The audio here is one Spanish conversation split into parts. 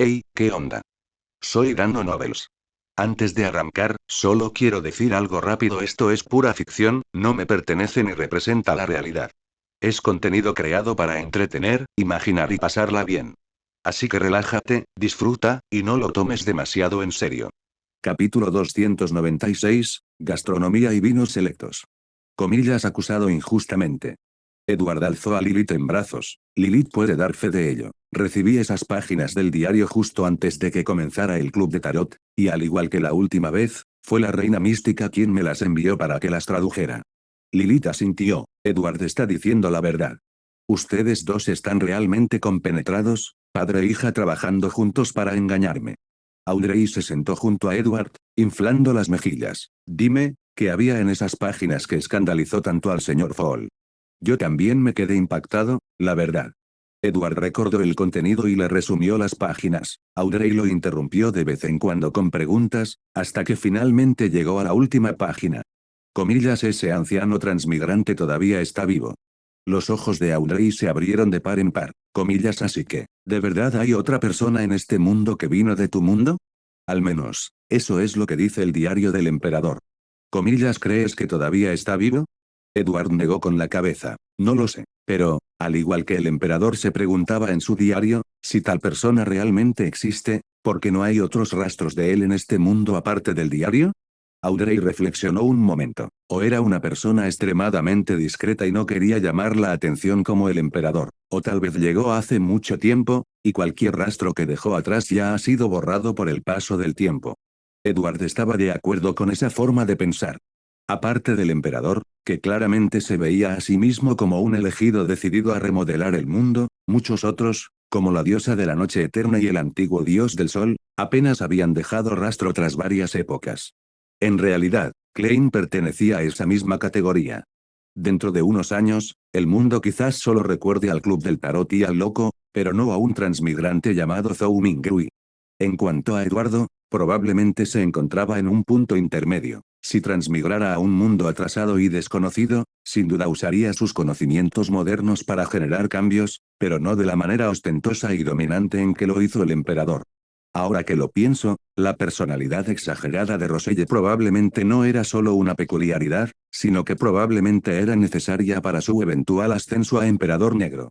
Hey, ¿qué onda? Soy Dando Novels. Antes de arrancar, solo quiero decir algo rápido: esto es pura ficción, no me pertenece ni representa la realidad. Es contenido creado para entretener, imaginar y pasarla bien. Así que relájate, disfruta, y no lo tomes demasiado en serio. Capítulo 296, Gastronomía y vinos selectos. Comillas acusado injustamente. Edward alzó a Lilith en brazos. Lilith puede dar fe de ello. Recibí esas páginas del diario justo antes de que comenzara el club de tarot, y al igual que la última vez, fue la reina mística quien me las envió para que las tradujera. Lilith asintió. Edward está diciendo la verdad. Ustedes dos están realmente compenetrados, padre e hija trabajando juntos para engañarme. Audrey se sentó junto a Edward, inflando las mejillas. Dime, ¿qué había en esas páginas que escandalizó tanto al señor Fall? Yo también me quedé impactado, la verdad. Edward recordó el contenido y le resumió las páginas. Audrey lo interrumpió de vez en cuando con preguntas, hasta que finalmente llegó a la última página. Comillas, ese anciano transmigrante todavía está vivo. Los ojos de Audrey se abrieron de par en par. Comillas, así que, ¿de verdad hay otra persona en este mundo que vino de tu mundo? Al menos, eso es lo que dice el diario del emperador. Comillas, ¿crees que todavía está vivo? Edward negó con la cabeza. No lo sé, pero, al igual que el emperador se preguntaba en su diario, si tal persona realmente existe, ¿por qué no hay otros rastros de él en este mundo aparte del diario? Audrey reflexionó un momento. O era una persona extremadamente discreta y no quería llamar la atención como el emperador, o tal vez llegó hace mucho tiempo, y cualquier rastro que dejó atrás ya ha sido borrado por el paso del tiempo. Edward estaba de acuerdo con esa forma de pensar. Aparte del emperador, que claramente se veía a sí mismo como un elegido decidido a remodelar el mundo, muchos otros, como la diosa de la noche eterna y el antiguo dios del sol, apenas habían dejado rastro tras varias épocas. En realidad, Klein pertenecía a esa misma categoría. Dentro de unos años, el mundo quizás solo recuerde al Club del Tarot y al Loco, pero no a un transmigrante llamado Zhou Mingrui. En cuanto a Eduardo, probablemente se encontraba en un punto intermedio. Si transmigrara a un mundo atrasado y desconocido, sin duda usaría sus conocimientos modernos para generar cambios, pero no de la manera ostentosa y dominante en que lo hizo el emperador. Ahora que lo pienso, la personalidad exagerada de Roselle probablemente no era solo una peculiaridad, sino que probablemente era necesaria para su eventual ascenso a emperador negro.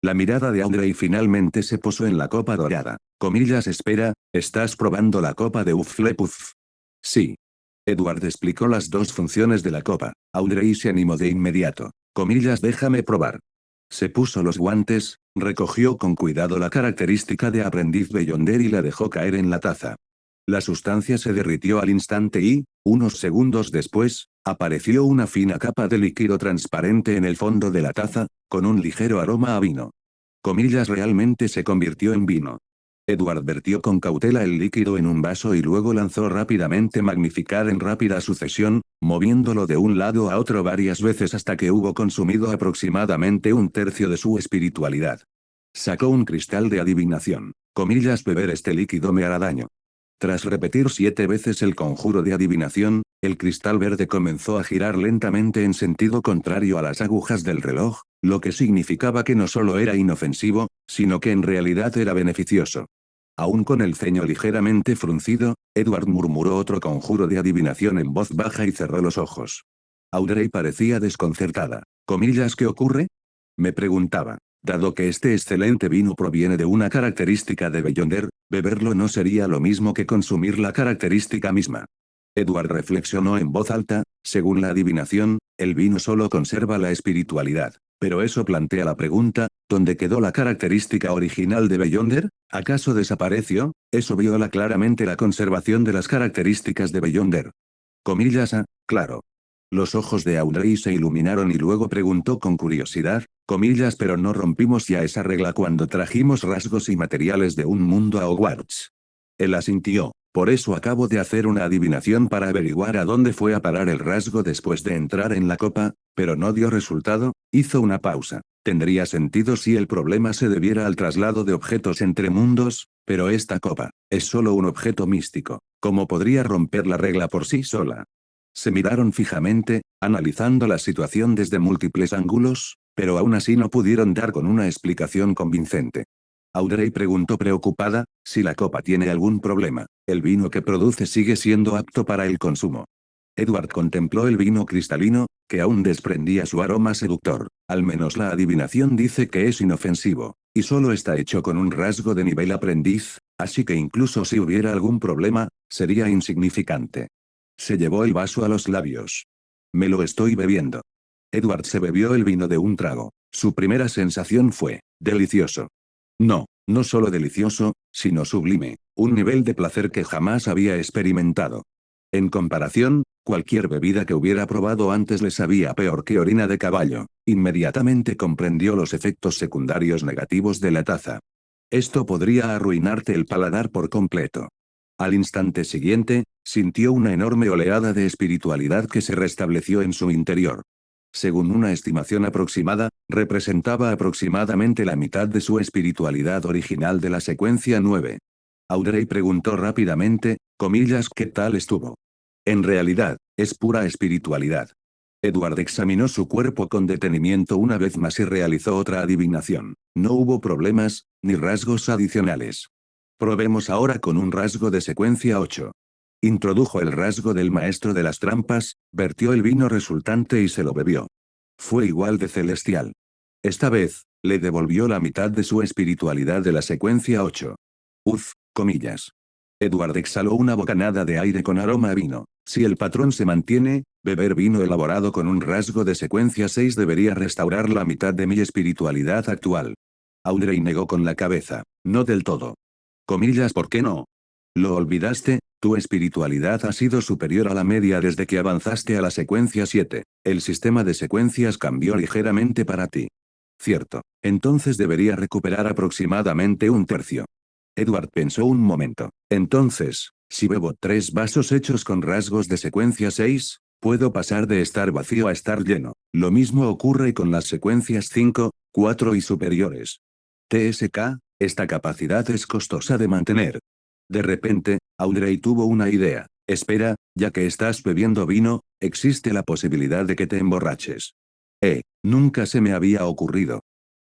La mirada de Audrey finalmente se posó en la copa dorada. Comillas, espera, ¿estás probando la copa de Ufflepuff? Sí. Edward explicó las dos funciones de la copa. Audrey se animó de inmediato. Comillas, déjame probar. Se puso los guantes, recogió con cuidado la característica de aprendiz Beyonder y la dejó caer en la taza. La sustancia se derritió al instante y, unos segundos después, apareció una fina capa de líquido transparente en el fondo de la taza, con un ligero aroma a vino. Comillas, realmente se convirtió en vino. Edward vertió con cautela el líquido en un vaso y luego lanzó rápidamente Magnificar en rápida sucesión, moviéndolo de un lado a otro varias veces hasta que hubo consumido aproximadamente un tercio de su espiritualidad. Sacó un cristal de adivinación. Comillas, beber este líquido me hará daño. Tras repetir 7 veces el conjuro de adivinación, el cristal verde comenzó a girar lentamente en sentido contrario a las agujas del reloj, lo que significaba que no solo era inofensivo, sino que en realidad era beneficioso. Aún con el ceño ligeramente fruncido, Edward murmuró otro conjuro de adivinación en voz baja y cerró los ojos. Audrey parecía desconcertada. Comillas, ¿qué ocurre? Me preguntaba. Dado que este excelente vino proviene de una característica de Beyonder, beberlo no sería lo mismo que consumir la característica misma. Edward reflexionó en voz alta, según la adivinación, el vino solo conserva la espiritualidad. Pero eso plantea la pregunta, ¿dónde quedó la característica original de Beyonder? ¿Acaso desapareció? Eso viola claramente la conservación de las características de Beyonder. Comillas, claro. Los ojos de Audrey se iluminaron y luego preguntó con curiosidad, comillas, pero no rompimos ya esa regla cuando trajimos rasgos y materiales de un mundo a Hogwarts. Él asintió. Por eso acabo de hacer una adivinación para averiguar a dónde fue a parar el rasgo después de entrar en la copa, pero no dio resultado. Hizo una pausa. Tendría sentido si el problema se debiera al traslado de objetos entre mundos, pero esta copa es solo un objeto místico. ¿Cómo podría romper la regla por sí sola? Se miraron fijamente, analizando la situación desde múltiples ángulos, pero aún así no pudieron dar con una explicación convincente. Audrey preguntó preocupada, Si la copa tiene algún problema, el vino que produce sigue siendo apto para el consumo. Edward contempló el vino cristalino, que aún desprendía su aroma seductor. Al menos la adivinación dice que es inofensivo, y solo está hecho con un rasgo de nivel aprendiz, así que incluso si hubiera algún problema, sería insignificante. Se llevó el vaso a los labios. Me lo estoy bebiendo. Edward se bebió el vino de un trago. Su primera sensación fue, delicioso. No, no solo delicioso, sino sublime, un nivel de placer que jamás había experimentado. En comparación, cualquier bebida que hubiera probado antes le sabía peor que orina de caballo. Inmediatamente comprendió los efectos secundarios negativos de la taza. Esto podría arruinarte el paladar por completo. Al instante siguiente, sintió una enorme oleada de espiritualidad que se restableció en su interior. Según una estimación aproximada, representaba aproximadamente la mitad de su espiritualidad original de la secuencia 9. Audrey preguntó rápidamente, ¿qué tal estuvo? En realidad, es pura espiritualidad. Edward examinó su cuerpo con detenimiento una vez más y realizó otra adivinación. No hubo problemas, ni rasgos adicionales. Probemos ahora con un rasgo de secuencia 8. Introdujo el rasgo del maestro de las trampas, vertió el vino resultante y se lo bebió. Fue igual de celestial. Esta vez, le devolvió la mitad de su espiritualidad de la secuencia 8. Uf, comillas. Edward exhaló una bocanada de aire con aroma a vino. Si el patrón se mantiene, beber vino elaborado con un rasgo de secuencia 6 debería restaurar la mitad de mi espiritualidad actual. Audrey negó con la cabeza. No del todo. ¿Por qué no? ¿Lo olvidaste? Tu espiritualidad ha sido superior a la media desde que avanzaste a la secuencia 7. El sistema de secuencias cambió ligeramente para ti. Cierto. Entonces debería recuperar aproximadamente un tercio. Edward pensó un momento. Entonces, si bebo 3 vasos hechos con rasgos de secuencia 6, puedo pasar de estar vacío a estar lleno. Lo mismo ocurre con las secuencias 5, 4 y superiores. TSK, esta capacidad es costosa de mantener. De repente, Audrey tuvo una idea. Espera, ya que estás bebiendo vino, existe la posibilidad de que te emborraches. Nunca se me había ocurrido.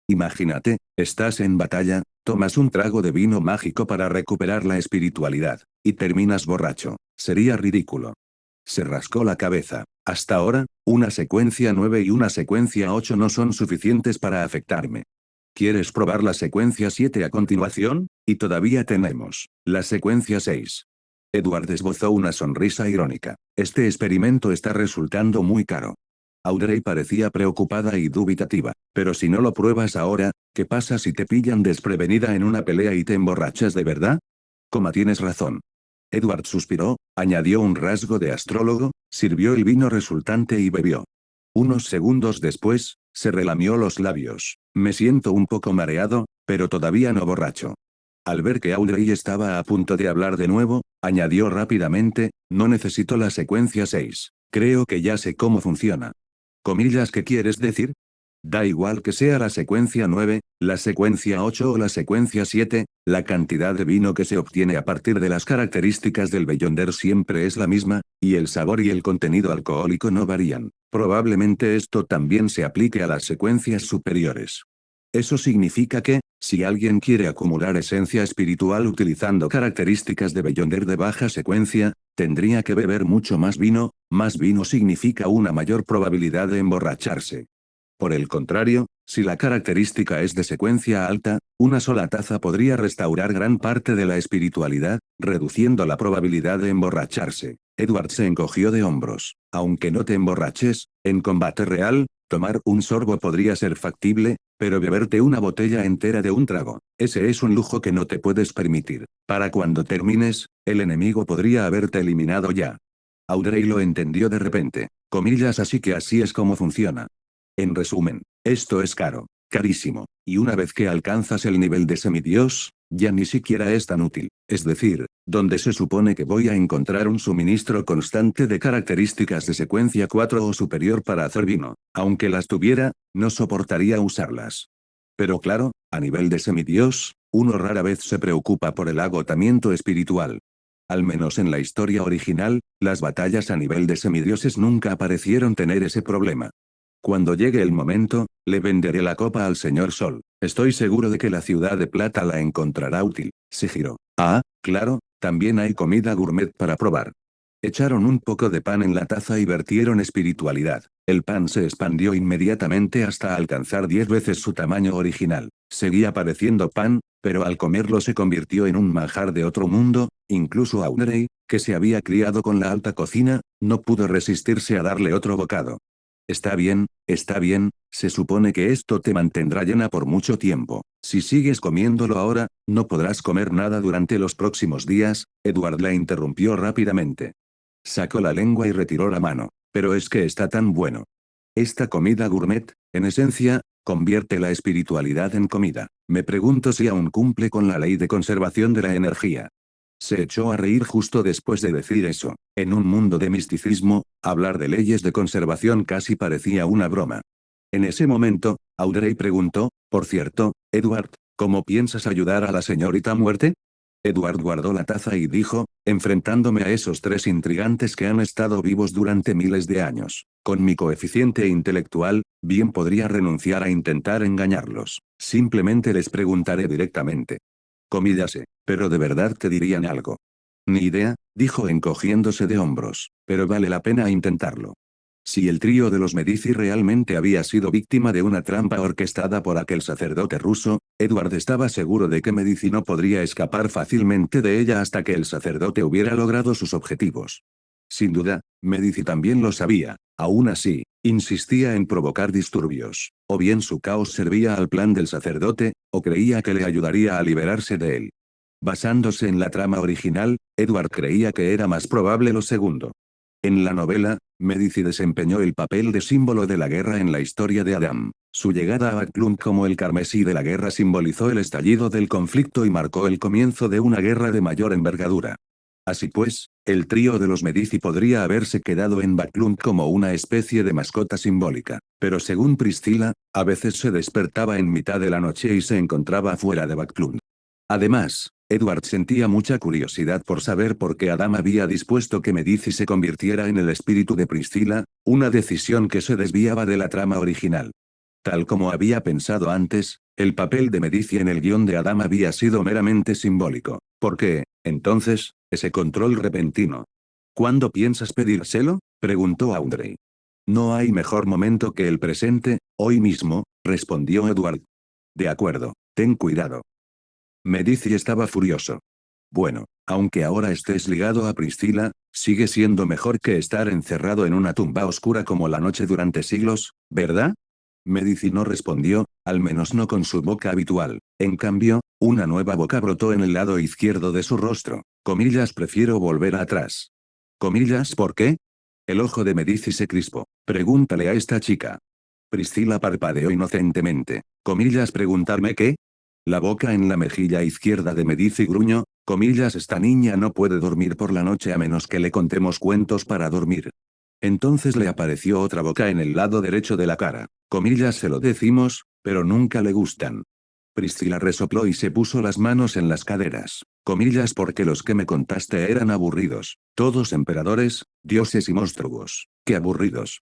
Imagínate, estás en batalla, tomas un trago de vino mágico para recuperar la espiritualidad, y terminas borracho. Sería ridículo. Se rascó la cabeza. Hasta ahora, una secuencia 9 y una secuencia 8 no son suficientes para afectarme. ¿Quieres probar la secuencia 7 a continuación? Y todavía tenemos la secuencia 6. Edward esbozó una sonrisa irónica. Este experimento está resultando muy caro. Audrey parecía preocupada y dubitativa. Pero si no lo pruebas ahora, ¿qué pasa si te pillan desprevenida en una pelea y te emborrachas de verdad? Tienes razón. Edward suspiró, añadió un rasgo de astrólogo, sirvió el vino resultante y bebió. Unos segundos después, se relamió los labios. Me siento un poco mareado, pero todavía no borracho. Al ver que Audrey estaba a punto de hablar de nuevo, añadió rápidamente, no necesito la secuencia 6. Creo que ya sé cómo funciona. ¿Qué quieres decir? Da igual que sea la secuencia 9, la secuencia 8 o la secuencia 7, la cantidad de vino que se obtiene a partir de las características del Beyonder siempre es la misma, y el sabor y el contenido alcohólico no varían. Probablemente esto también se aplique a las secuencias superiores. Eso significa que, si alguien quiere acumular esencia espiritual utilizando características de Beyonder de baja secuencia, tendría que beber mucho más vino significa una mayor probabilidad de emborracharse. Por el contrario, si la característica es de secuencia alta, una sola taza podría restaurar gran parte de la espiritualidad, reduciendo la probabilidad de emborracharse. Edward se encogió de hombros. Aunque no te emborraches, en combate real, tomar un sorbo podría ser factible, pero beberte una botella entera de un trago, ese es un lujo que no te puedes permitir. Para cuando termines, el enemigo podría haberte eliminado ya. Audrey lo entendió de repente. Así que así es como funciona. En resumen, esto es caro, carísimo, y una vez que alcanzas el nivel de semidios, ya ni siquiera es tan útil. Es decir, donde se supone que voy a encontrar un suministro constante de características de secuencia 4 o superior para hacer vino. Aunque las tuviera, no soportaría usarlas. Pero claro, a nivel de semidios, uno rara vez se preocupa por el agotamiento espiritual. Al menos en la historia original, las batallas a nivel de semidioses nunca parecieron tener ese problema. Cuando llegue el momento, le venderé la copa al señor Sol. Estoy seguro de que la ciudad de plata la encontrará útil. Se giró. Ah, claro, también hay comida gourmet para probar. Echaron un poco de pan en la taza y vertieron espiritualidad. El pan se expandió inmediatamente hasta alcanzar 10 veces su tamaño original. Seguía pareciendo pan, pero al comerlo se convirtió en un manjar de otro mundo. Incluso Audrey, que se había criado con la alta cocina, no pudo resistirse a darle otro bocado. Está bien, se supone que esto te mantendrá llena por mucho tiempo. Si sigues comiéndolo ahora, no podrás comer nada durante los próximos días. Edward la interrumpió rápidamente. Sacó la lengua y retiró la mano. Pero es que está tan bueno. Esta comida gourmet, en esencia, convierte la espiritualidad en comida. Me pregunto si aún cumple con la ley de conservación de la energía. Se echó a reír justo después de decir eso. En un mundo de misticismo, hablar de leyes de conservación casi parecía una broma. En ese momento, Audrey preguntó, por cierto, Edward, ¿cómo piensas ayudar a la señorita muerte? Edward guardó la taza y dijo, enfrentándome a esos tres intrigantes que han estado vivos durante miles de años. Con mi coeficiente intelectual, bien podría renunciar a intentar engañarlos. Simplemente les preguntaré directamente. Comíllase, pero de verdad te dirían algo. Ni idea, dijo encogiéndose de hombros, pero vale la pena intentarlo. Si el trío de los Medici realmente había sido víctima de una trampa orquestada por aquel sacerdote ruso, Edward estaba seguro de que Medici no podría escapar fácilmente de ella hasta que el sacerdote hubiera logrado sus objetivos. Sin duda, Medici también lo sabía. Aún así, insistía en provocar disturbios. O bien su caos servía al plan del sacerdote, o creía que le ayudaría a liberarse de él. Basándose en la trama original, Edward creía que era más probable lo segundo. En la novela, Medici desempeñó el papel de símbolo de la guerra en la historia de Adam. Su llegada a Backlund como el carmesí de la guerra simbolizó el estallido del conflicto y marcó el comienzo de una guerra de mayor envergadura. Así pues, el trío de los Medici podría haberse quedado en Backlund como una especie de mascota simbólica. Pero según Priscilla, a veces se despertaba en mitad de la noche y se encontraba fuera de Backlund. Además, Edward sentía mucha curiosidad por saber por qué Adam había dispuesto que Medici se convirtiera en el espíritu de Priscilla, una decisión que se desviaba de la trama original. Tal como había pensado antes, el papel de Medici en el guión de Adam había sido meramente simbólico. ¿Por qué, entonces, ese control repentino? ¿Cuándo piensas pedírselo? Preguntó Audrey. No hay mejor momento que el presente, hoy mismo, respondió Edward. De acuerdo, ten cuidado. Medici estaba furioso. Bueno, aunque ahora estés ligado a Priscilla, sigue siendo mejor que estar encerrado en una tumba oscura como la noche durante siglos, ¿verdad? Medici no respondió, al menos no con su boca habitual. En cambio, una nueva boca brotó en el lado izquierdo de su rostro. Comillas, prefiero volver atrás. Comillas, ¿por qué? El ojo de Medici se crispó. Pregúntale a esta chica. Priscilla parpadeó inocentemente. Comillas, ¿preguntarme qué? La boca en la mejilla izquierda de Medici gruñó, comillas, esta niña no puede dormir por la noche a menos que le contemos cuentos para dormir. Entonces le apareció otra boca en el lado derecho de la cara. Comillas, se lo decimos, pero nunca le gustan. Priscilla resopló y se puso las manos en las caderas. Comillas, porque los que me contaste eran aburridos. Todos emperadores, dioses y monstruos. ¡Qué aburridos!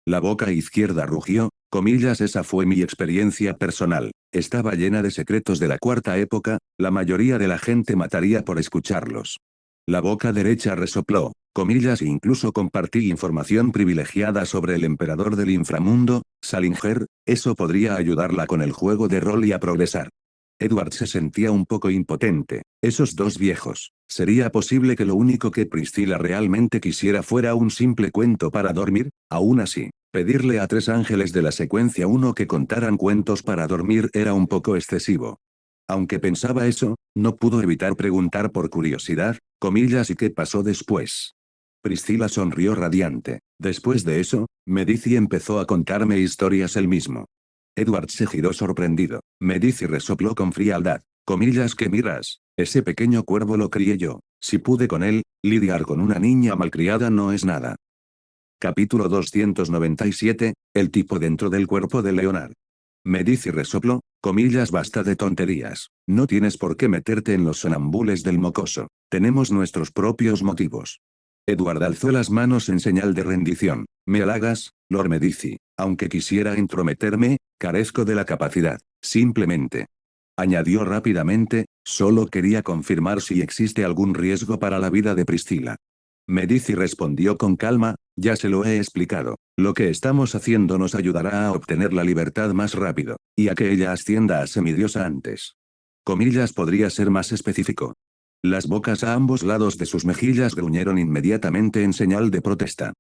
La boca izquierda rugió, comillas, esa fue mi experiencia personal. Estaba llena de secretos de la cuarta época, la mayoría de la gente mataría por escucharlos. La boca derecha resopló, comillas, incluso compartí información privilegiada sobre el emperador del inframundo, Salinger, eso podría ayudarla con el juego de rol y a progresar. Edward se sentía un poco impotente. Esos dos viejos. ¿Sería posible que lo único que Priscilla realmente quisiera fuera un simple cuento para dormir? Aún así, pedirle a tres ángeles de la secuencia 1 que contaran cuentos para dormir era un poco excesivo. Aunque pensaba eso, no pudo evitar preguntar por curiosidad, comillas, ¿y qué pasó después? Priscilla sonrió radiante. Después de eso, Medici empezó a contarme historias él mismo. Edward se giró sorprendido. Medici resopló con frialdad. Comillas, ¿qué miras? Ese pequeño cuervo lo crié yo. Si pude con él, lidiar con una niña malcriada no es nada. Capítulo 297, el tipo dentro del cuerpo de Leonard. Medici resopló, comillas, basta de tonterías. No tienes por qué meterte en los sonambules del mocoso. Tenemos nuestros propios motivos. Edward alzó las manos en señal de rendición. Me halagas, Lord Medici. Aunque quisiera entrometerme, carezco de la capacidad. Simplemente. Añadió rápidamente, Solo quería confirmar si existe algún riesgo para la vida de Priscila. Medici respondió con calma, ya se lo he explicado. Lo que estamos haciendo nos ayudará a obtener la libertad más rápido, y a que ella ascienda a semidiosa antes. Comillas podría ser más específico. Las bocas a ambos lados de sus mejillas gruñeron inmediatamente en señal de protesta.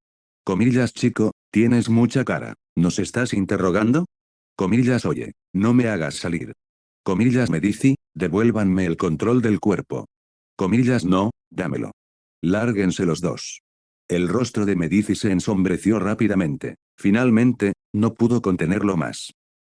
Comillas chico, tienes mucha cara. ¿Nos estás interrogando? Comillas oye, no me hagas salir. Comillas Medici, devuélvanme el control del cuerpo. Comillas no, dámelo. Lárguense los dos. El rostro de Medici se ensombreció rápidamente. Finalmente, no pudo contenerlo más.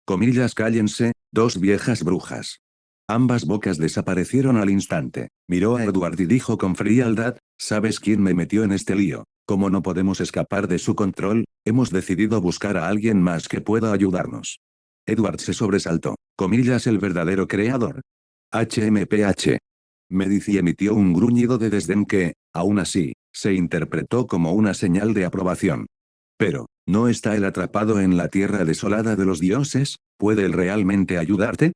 Comillas cállense, dos viejas brujas. Ambas bocas desaparecieron al instante. Miró a Edward y dijo con frialdad, ¿sabes quién me metió en este lío? Como no podemos escapar de su control, hemos decidido buscar a alguien más que pueda ayudarnos. Edward se sobresaltó. Comillas el verdadero creador. HMPH. Medici emitió un gruñido de desdén que, aún así, se interpretó como una señal de aprobación. Pero, ¿no está él atrapado en la tierra desolada de los dioses? ¿Puede él realmente ayudarte?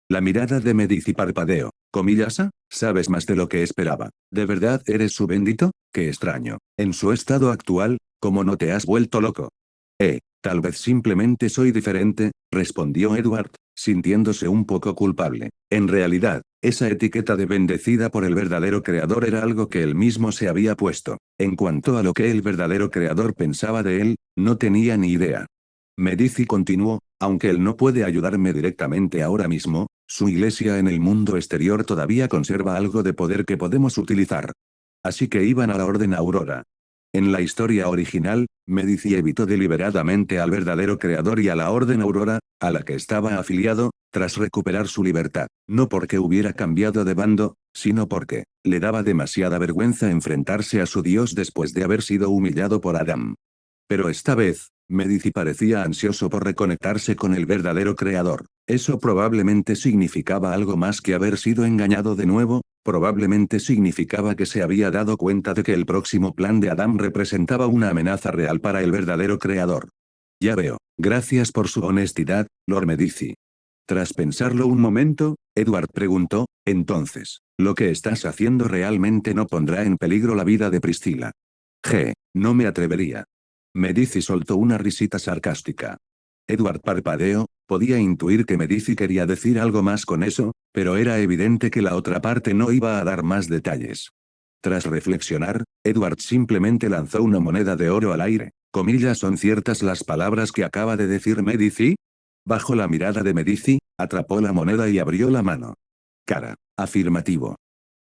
La mirada de Medici parpadeó. Comillasa, sabes más de lo que esperaba. ¿De verdad eres su bendito? Qué extraño. En su estado actual, ¿cómo no te has vuelto loco? Tal vez simplemente soy diferente, respondió Edward, sintiéndose un poco culpable. En realidad, esa etiqueta de bendecida por el verdadero creador era algo que él mismo se había puesto. En cuanto a lo que el verdadero creador pensaba de él, no tenía ni idea. Medici continuó, aunque él no puede ayudarme directamente ahora mismo, su iglesia en el mundo exterior todavía conserva algo de poder que podemos utilizar. Así que iban a la Orden Aurora. En la historia original, Medici evitó deliberadamente al verdadero creador y a la Orden Aurora, a la que estaba afiliado, tras recuperar su libertad, no porque hubiera cambiado de bando, sino porque le daba demasiada vergüenza enfrentarse a su Dios después de haber sido humillado por Adán. Pero esta vez, Medici parecía ansioso por reconectarse con el verdadero creador. Eso probablemente significaba algo más que haber sido engañado de nuevo, probablemente significaba que se había dado cuenta de que el próximo plan de Adam representaba una amenaza real para el verdadero creador. Ya veo. Gracias por su honestidad, Lord Medici. Tras pensarlo un momento, Edward preguntó, entonces, ¿lo que estás haciendo realmente no pondrá en peligro la vida de Priscila? No me atrevería. Medici soltó una risita sarcástica. Edward parpadeó, podía intuir que Medici quería decir algo más con eso, pero era evidente que la otra parte no iba a dar más detalles. Tras reflexionar, Edward simplemente lanzó una moneda de oro al aire. Comillas, ¿son ciertas las palabras que acaba de decir Medici? Bajo la mirada de Medici, atrapó la moneda y abrió la mano. Cara. Afirmativo.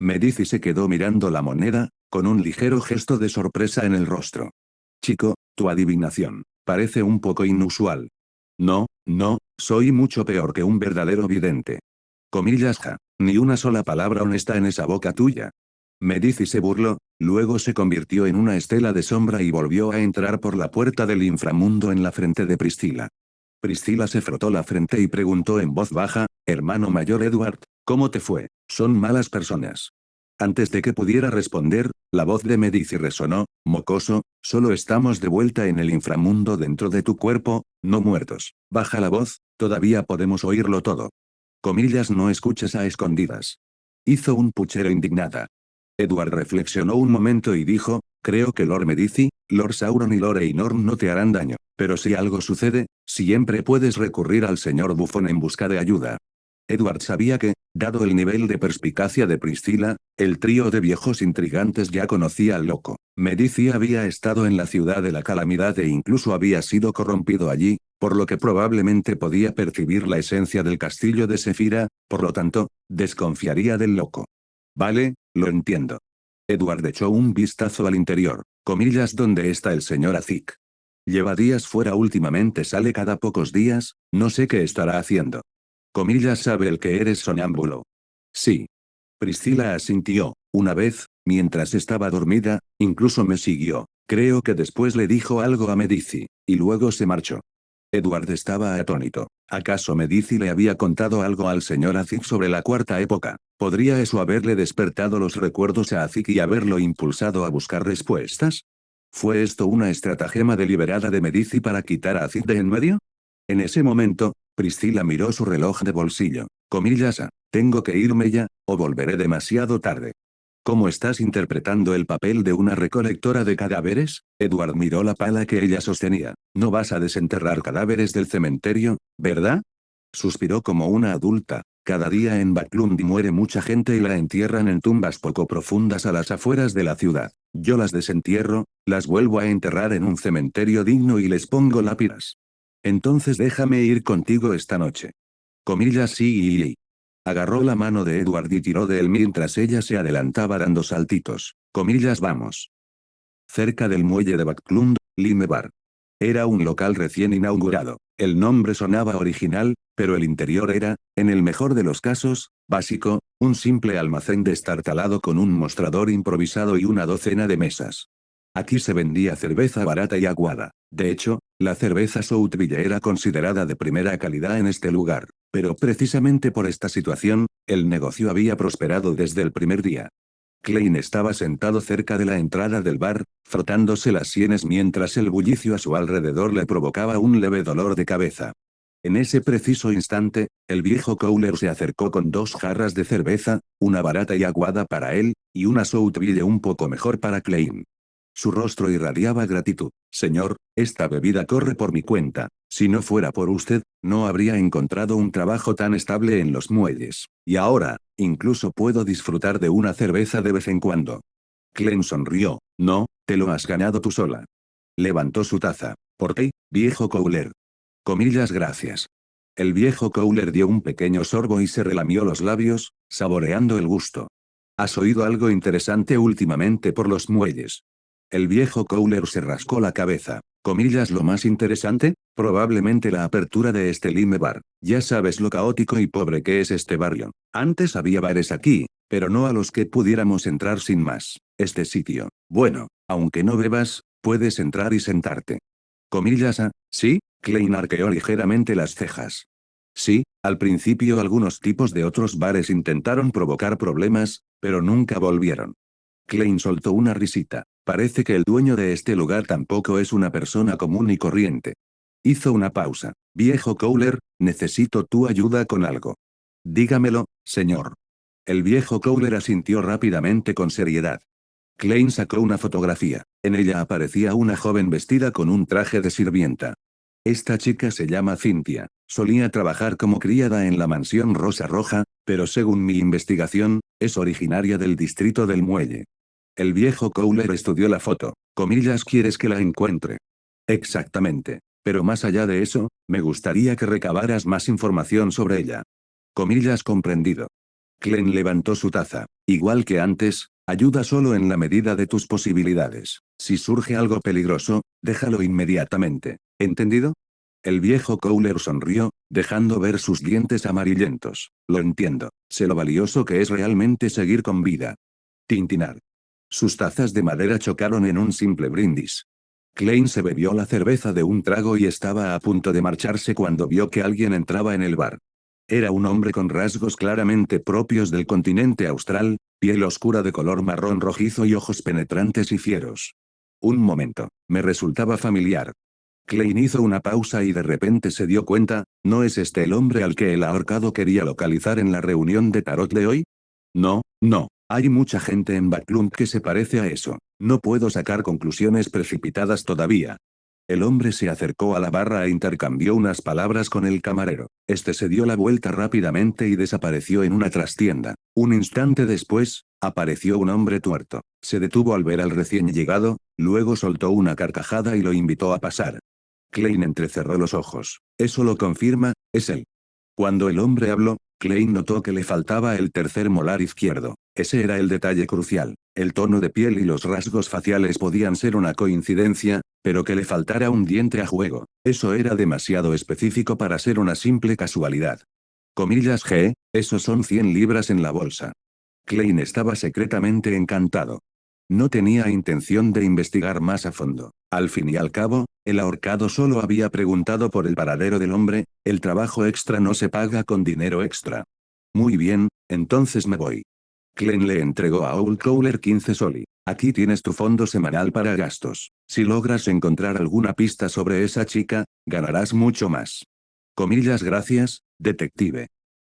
Medici se quedó mirando la moneda, con un ligero gesto de sorpresa en el rostro. Chico, tu adivinación parece un poco inusual. No, no, soy mucho peor que un verdadero vidente. Comillas ni una sola palabra honesta en esa boca tuya. Medici se burló, luego se convirtió en una estela de sombra y volvió a entrar por la puerta del inframundo en la frente de Priscila. Priscila se frotó la frente y preguntó en voz baja, hermano mayor Edward, ¿cómo te fue? Son malas personas. Antes de que pudiera responder, la voz de Medici resonó, mocoso, solo estamos de vuelta en el inframundo dentro de tu cuerpo, no muertos. Baja la voz, todavía podemos oírlo todo. Comillas, no escuches a escondidas. Hizo un puchero indignada. Edward reflexionó un momento y dijo, creo que Lord Medici, Lord Sauron y Lord Einorn no te harán daño, pero si algo sucede, siempre puedes recurrir al señor bufón en busca de ayuda. Edward sabía que, dado el nivel de perspicacia de Priscila, el trío de viejos intrigantes ya conocía al loco. Medici había estado en la ciudad de la calamidad e incluso había sido corrompido allí, por lo que probablemente podía percibir la esencia del castillo de Sefira, por lo tanto, desconfiaría del loco. Vale, lo entiendo. Edward echó un vistazo al interior. Comillas, ¿dónde está el señor Azik? Lleva días fuera últimamente, sale cada pocos días, no sé qué estará haciendo. Comillas, ¿sabe el que eres sonámbulo? Sí. Priscila asintió. Una vez, mientras estaba dormida, incluso me siguió. Creo que después le dijo algo a Medici, y luego se marchó. Edward estaba atónito. ¿Acaso Medici le había contado algo al señor Azik sobre la cuarta época? ¿Podría eso haberle despertado los recuerdos a Azik y haberlo impulsado a buscar respuestas? ¿Fue esto una estratagema deliberada de Medici para quitar a Azik de en medio? En ese momento, Priscila miró su reloj de bolsillo. Comillas, tengo que irme ya, o volveré demasiado tarde. ¿Cómo estás interpretando el papel de una recolectora de cadáveres? Edward miró la pala que ella sostenía. No vas a desenterrar cadáveres del cementerio, ¿verdad? Suspiró como una adulta. Cada día en Baclundi muere mucha gente y la entierran en tumbas poco profundas a las afueras de la ciudad. Yo las desentierro, las vuelvo a enterrar en un cementerio digno y les pongo lápidas. Entonces déjame ir contigo esta noche. Comillas sí. Agarró la mano de Edward y tiró de él mientras ella se adelantaba dando saltitos. Comillas vamos. Cerca del muelle de Backlund, Lime Bar. Era un local recién inaugurado. El nombre sonaba original, pero el interior era, en el mejor de los casos, básico, un simple almacén destartalado con un mostrador improvisado y una docena de mesas. Aquí se vendía cerveza barata y aguada. De hecho, la cerveza Southville era considerada de primera calidad en este lugar. Pero precisamente por esta situación, el negocio había prosperado desde el primer día. Klein estaba sentado cerca de la entrada del bar, frotándose las sienes mientras el bullicio a su alrededor le provocaba un leve dolor de cabeza. En ese preciso instante, el viejo Cowler se acercó con 2 jarras de cerveza, una barata y aguada para él, y una Southville un poco mejor para Klein. Su rostro irradiaba gratitud. Señor, esta bebida corre por mi cuenta. Si no fuera por usted, no habría encontrado un trabajo tan estable en los muelles. Y ahora, incluso puedo disfrutar de una cerveza de vez en cuando. Clem sonrió. No, te lo has ganado tú sola. Levantó su taza. ¿Por qué, viejo Cowler? Comillas gracias. El viejo Cowler dio un pequeño sorbo y se relamió los labios, saboreando el gusto. ¿Has oído algo interesante últimamente por los muelles? El viejo Cowler se rascó la cabeza. Comillas lo más interesante, probablemente la apertura de este Lime Bar. Ya sabes lo caótico y pobre que es este barrio. Antes había bares aquí, pero no a los que pudiéramos entrar sin más. Este sitio, bueno, aunque no bebas, puedes entrar y sentarte. Comillas ¿sí? Klein arqueó ligeramente las cejas. Sí, al principio algunos tipos de otros bares intentaron provocar problemas, pero nunca volvieron. Klein soltó una risita. Parece que el dueño de este lugar tampoco es una persona común y corriente. Hizo una pausa. Viejo Cowler, necesito tu ayuda con algo. Dígamelo, señor. El viejo Cowler asintió rápidamente con seriedad. Klein sacó una fotografía. En ella aparecía una joven vestida con un traje de sirvienta. Esta chica se llama Cynthia. Solía trabajar como criada en la mansión Rosa Roja, pero según mi investigación, es originaria del distrito del Muelle. El viejo Cowler estudió la foto. Comillas, ¿quieres que la encuentre? Exactamente. Pero más allá de eso, me gustaría que recabaras más información sobre ella. Comillas, comprendido. Klein levantó su taza. Igual que antes, ayuda solo en la medida de tus posibilidades. Si surge algo peligroso, déjalo inmediatamente. ¿Entendido? El viejo Cowler sonrió, dejando ver sus dientes amarillentos. Lo entiendo. Sé lo valioso que es realmente seguir con vida. Tintinar. Sus tazas de madera chocaron en un simple brindis. Klein se bebió la cerveza de un trago y estaba a punto de marcharse cuando vio que alguien entraba en el bar. Era un hombre con rasgos claramente propios del continente austral, piel oscura de color marrón rojizo y ojos penetrantes y fieros. Un momento, me resultaba familiar. Klein hizo una pausa y de repente se dio cuenta, ¿no es este el hombre al que el ahorcado quería localizar en la reunión de tarot de hoy? No, no. Hay mucha gente en Backlund que se parece a eso. No puedo sacar conclusiones precipitadas todavía. El hombre se acercó a la barra e intercambió unas palabras con el camarero. Este se dio la vuelta rápidamente y desapareció en una trastienda. Un instante después, apareció un hombre tuerto. Se detuvo al ver al recién llegado, luego soltó una carcajada y lo invitó a pasar. Klein entrecerró los ojos. Eso lo confirma, es él. Cuando el hombre habló, Klein notó que le faltaba el tercer molar izquierdo. Ese era el detalle crucial. El tono de piel y los rasgos faciales podían ser una coincidencia, pero que le faltara un diente a juego. Eso era demasiado específico para ser una simple casualidad. Comillas esos son 100 libras en la bolsa. Klein estaba secretamente encantado. No tenía intención de investigar más a fondo. Al fin y al cabo, el ahorcado solo había preguntado por el paradero del hombre, el trabajo extra no se paga con dinero extra. Muy bien, entonces me voy. Klein le entregó a Old Cowler 15 soli. Aquí tienes tu fondo semanal para gastos. Si logras encontrar alguna pista sobre esa chica, ganarás mucho más. Comillas gracias, detective.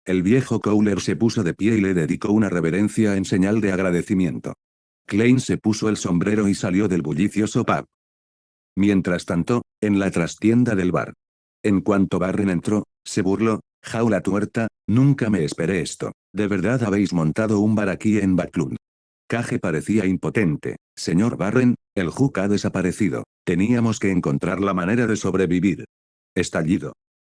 El viejo Cowler se puso de pie y le dedicó una reverencia en señal de agradecimiento. Klein se puso el sombrero y salió del bullicioso pub. Mientras tanto, en la trastienda del bar. En cuanto Barren entró, se burló: «Jaula tuerta, nunca me esperé esto. ¿De verdad habéis montado un bar aquí en Backlund?» Cage parecía impotente. «Señor Barren, el Hook ha desaparecido. Teníamos que encontrar la manera de sobrevivir». Estallido.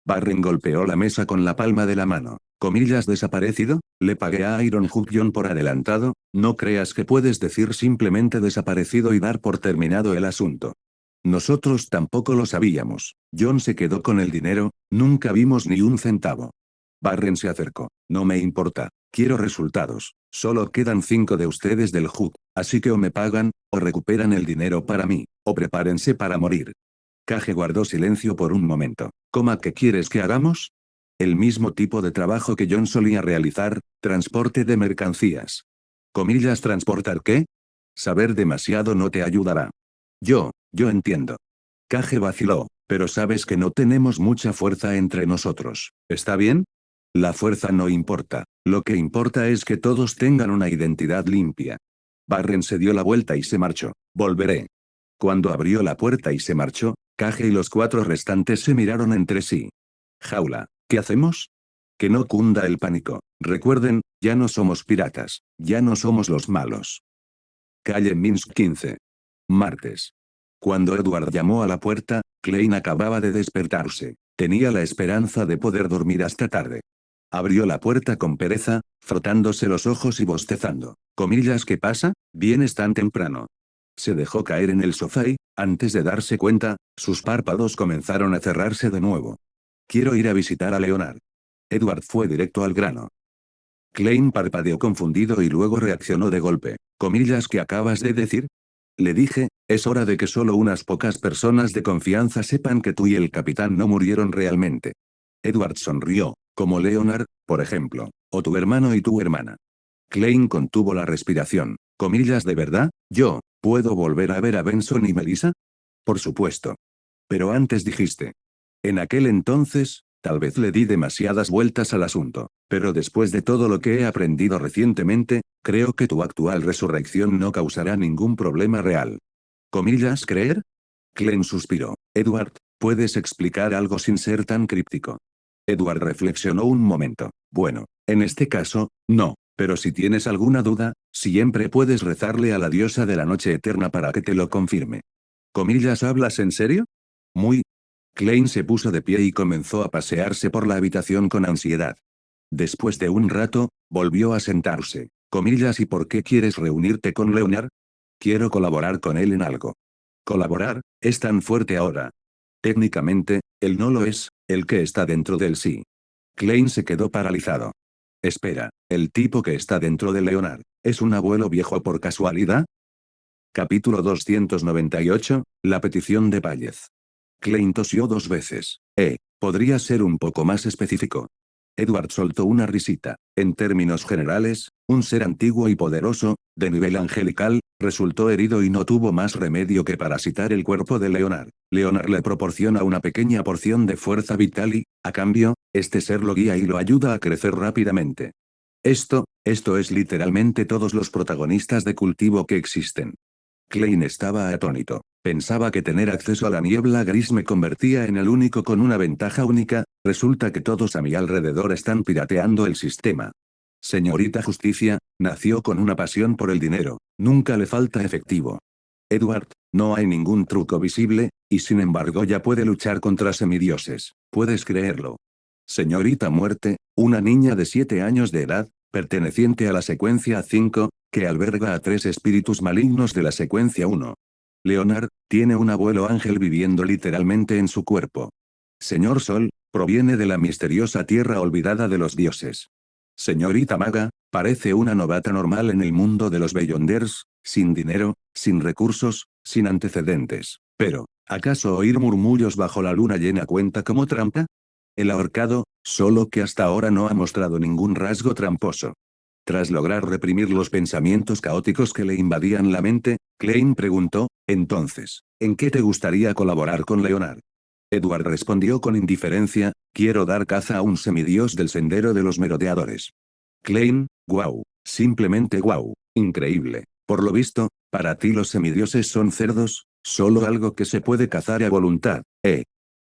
Barren golpeó la mesa con la palma de la mano. «¿Comillas desaparecido? Le pagué a Iron Hook John por adelantado, no creas que puedes decir simplemente desaparecido y dar por terminado el asunto. Nosotros tampoco lo sabíamos. John se quedó con el dinero, nunca vimos ni un centavo». Barren se acercó. «No me importa. Quiero resultados. Solo quedan 5 de ustedes del Hook, así que o me pagan, o recuperan el dinero para mí, o prepárense para morir». Cage guardó silencio por un momento. «¿Cómo que quieres que hagamos?» «El mismo tipo de trabajo que John solía realizar, transporte de mercancías». «Comillas, ¿transportar qué?» «Saber demasiado no te ayudará». Yo entiendo». Cage vaciló. «Pero sabes que no tenemos mucha fuerza entre nosotros, ¿está bien?» «La fuerza no importa. Lo que importa es que todos tengan una identidad limpia». Barren se dio la vuelta y se marchó. «Volveré». Cuando abrió la puerta y se marchó, Cage y los 4 restantes se miraron entre sí. «Jaula, ¿qué hacemos?» «Que no cunda el pánico. Recuerden, ya no somos piratas. Ya no somos los malos». Calle Minsk 15. Martes. Cuando Edward llamó a la puerta, Klein acababa de despertarse. Tenía la esperanza de poder dormir hasta tarde. Abrió la puerta con pereza, frotándose los ojos y bostezando. «Comillas, ¿qué pasa? ¿Vienes tan temprano?» Se dejó caer en el sofá y, antes de darse cuenta, sus párpados comenzaron a cerrarse de nuevo. «Quiero ir a visitar a Leonard». Edward fue directo al grano. Klein parpadeó confundido y luego reaccionó de golpe. «¿Comillas, qué acabas de decir?» Le dije: «Es hora de que solo unas pocas personas de confianza sepan que tú y el capitán no murieron realmente». Edward sonrió. «Como Leonard, por ejemplo. O tu hermano y tu hermana». Klein contuvo la respiración. «Comillas, ¿de verdad? ¿Puedo volver a ver a Benson y Melissa?» «Por supuesto». «Pero antes dijiste». «En aquel entonces, tal vez le di demasiadas vueltas al asunto. Pero después de todo lo que he aprendido recientemente, creo que tu actual resurrección no causará ningún problema real». «¿Comillas, creer?» Klein suspiró. «Edward, ¿puedes explicar algo sin ser tan críptico?» Edward reflexionó un momento. «Bueno, en este caso, no. Pero si tienes alguna duda, siempre puedes rezarle a la diosa de la noche eterna para que te lo confirme». «¿Comillas, hablas en serio?» «Muy». Klein se puso de pie y comenzó a pasearse por la habitación con ansiedad. Después de un rato, volvió a sentarse. «Comillas, ¿y por qué quieres reunirte con Leonard?» «Quiero colaborar con él en algo». «Colaborar, es tan fuerte ahora». «Técnicamente, él no lo es, el que está dentro del sí». Klein se quedó paralizado. «Espera, ¿el tipo que está dentro de Leonard, es un abuelo viejo por casualidad?» Capítulo 298, la petición de Pállez. Klein tosió 2 veces. ¿Podría ser un poco más específico?» Edward soltó una risita. «En términos generales, un ser antiguo y poderoso, de nivel angelical, resultó herido y no tuvo más remedio que parasitar el cuerpo de Leonard. Leonard le proporciona una pequeña porción de fuerza vital y, a cambio, este ser lo guía y lo ayuda a crecer rápidamente. Esto es literalmente todos los protagonistas de cultivo que existen». Klein estaba atónito. Pensaba que tener acceso a la niebla gris me convertía en el único con una ventaja única. Resulta que todos a mi alrededor están pirateando el sistema. Señorita Justicia, nació con una pasión por el dinero. Nunca le falta efectivo. Edward, no hay ningún truco visible, y sin embargo ya puede luchar contra semidioses. ¿Puedes creerlo? Señorita Muerte, una niña de 7 años de edad, perteneciente a la secuencia 5, que alberga a 3 espíritus malignos de la secuencia 1. Leonard, tiene un abuelo ángel viviendo literalmente en su cuerpo. Señor Sol, proviene de la misteriosa tierra olvidada de los dioses. Señorita Maga, parece una novata normal en el mundo de los Beyonders, sin dinero, sin recursos, sin antecedentes. Pero, ¿acaso oír murmullos bajo la luna llena cuenta como trampa? El ahorcado, solo que hasta ahora no ha mostrado ningún rasgo tramposo. Tras lograr reprimir los pensamientos caóticos que le invadían la mente, Klein preguntó: «Entonces, ¿en qué te gustaría colaborar con Leonard?» Edward respondió con indiferencia, quiero dar caza a un semidios del sendero de los merodeadores. Klein, guau, simplemente guau, increíble. Por lo visto, para ti los semidioses son cerdos, solo algo que se puede cazar a voluntad, ¿eh?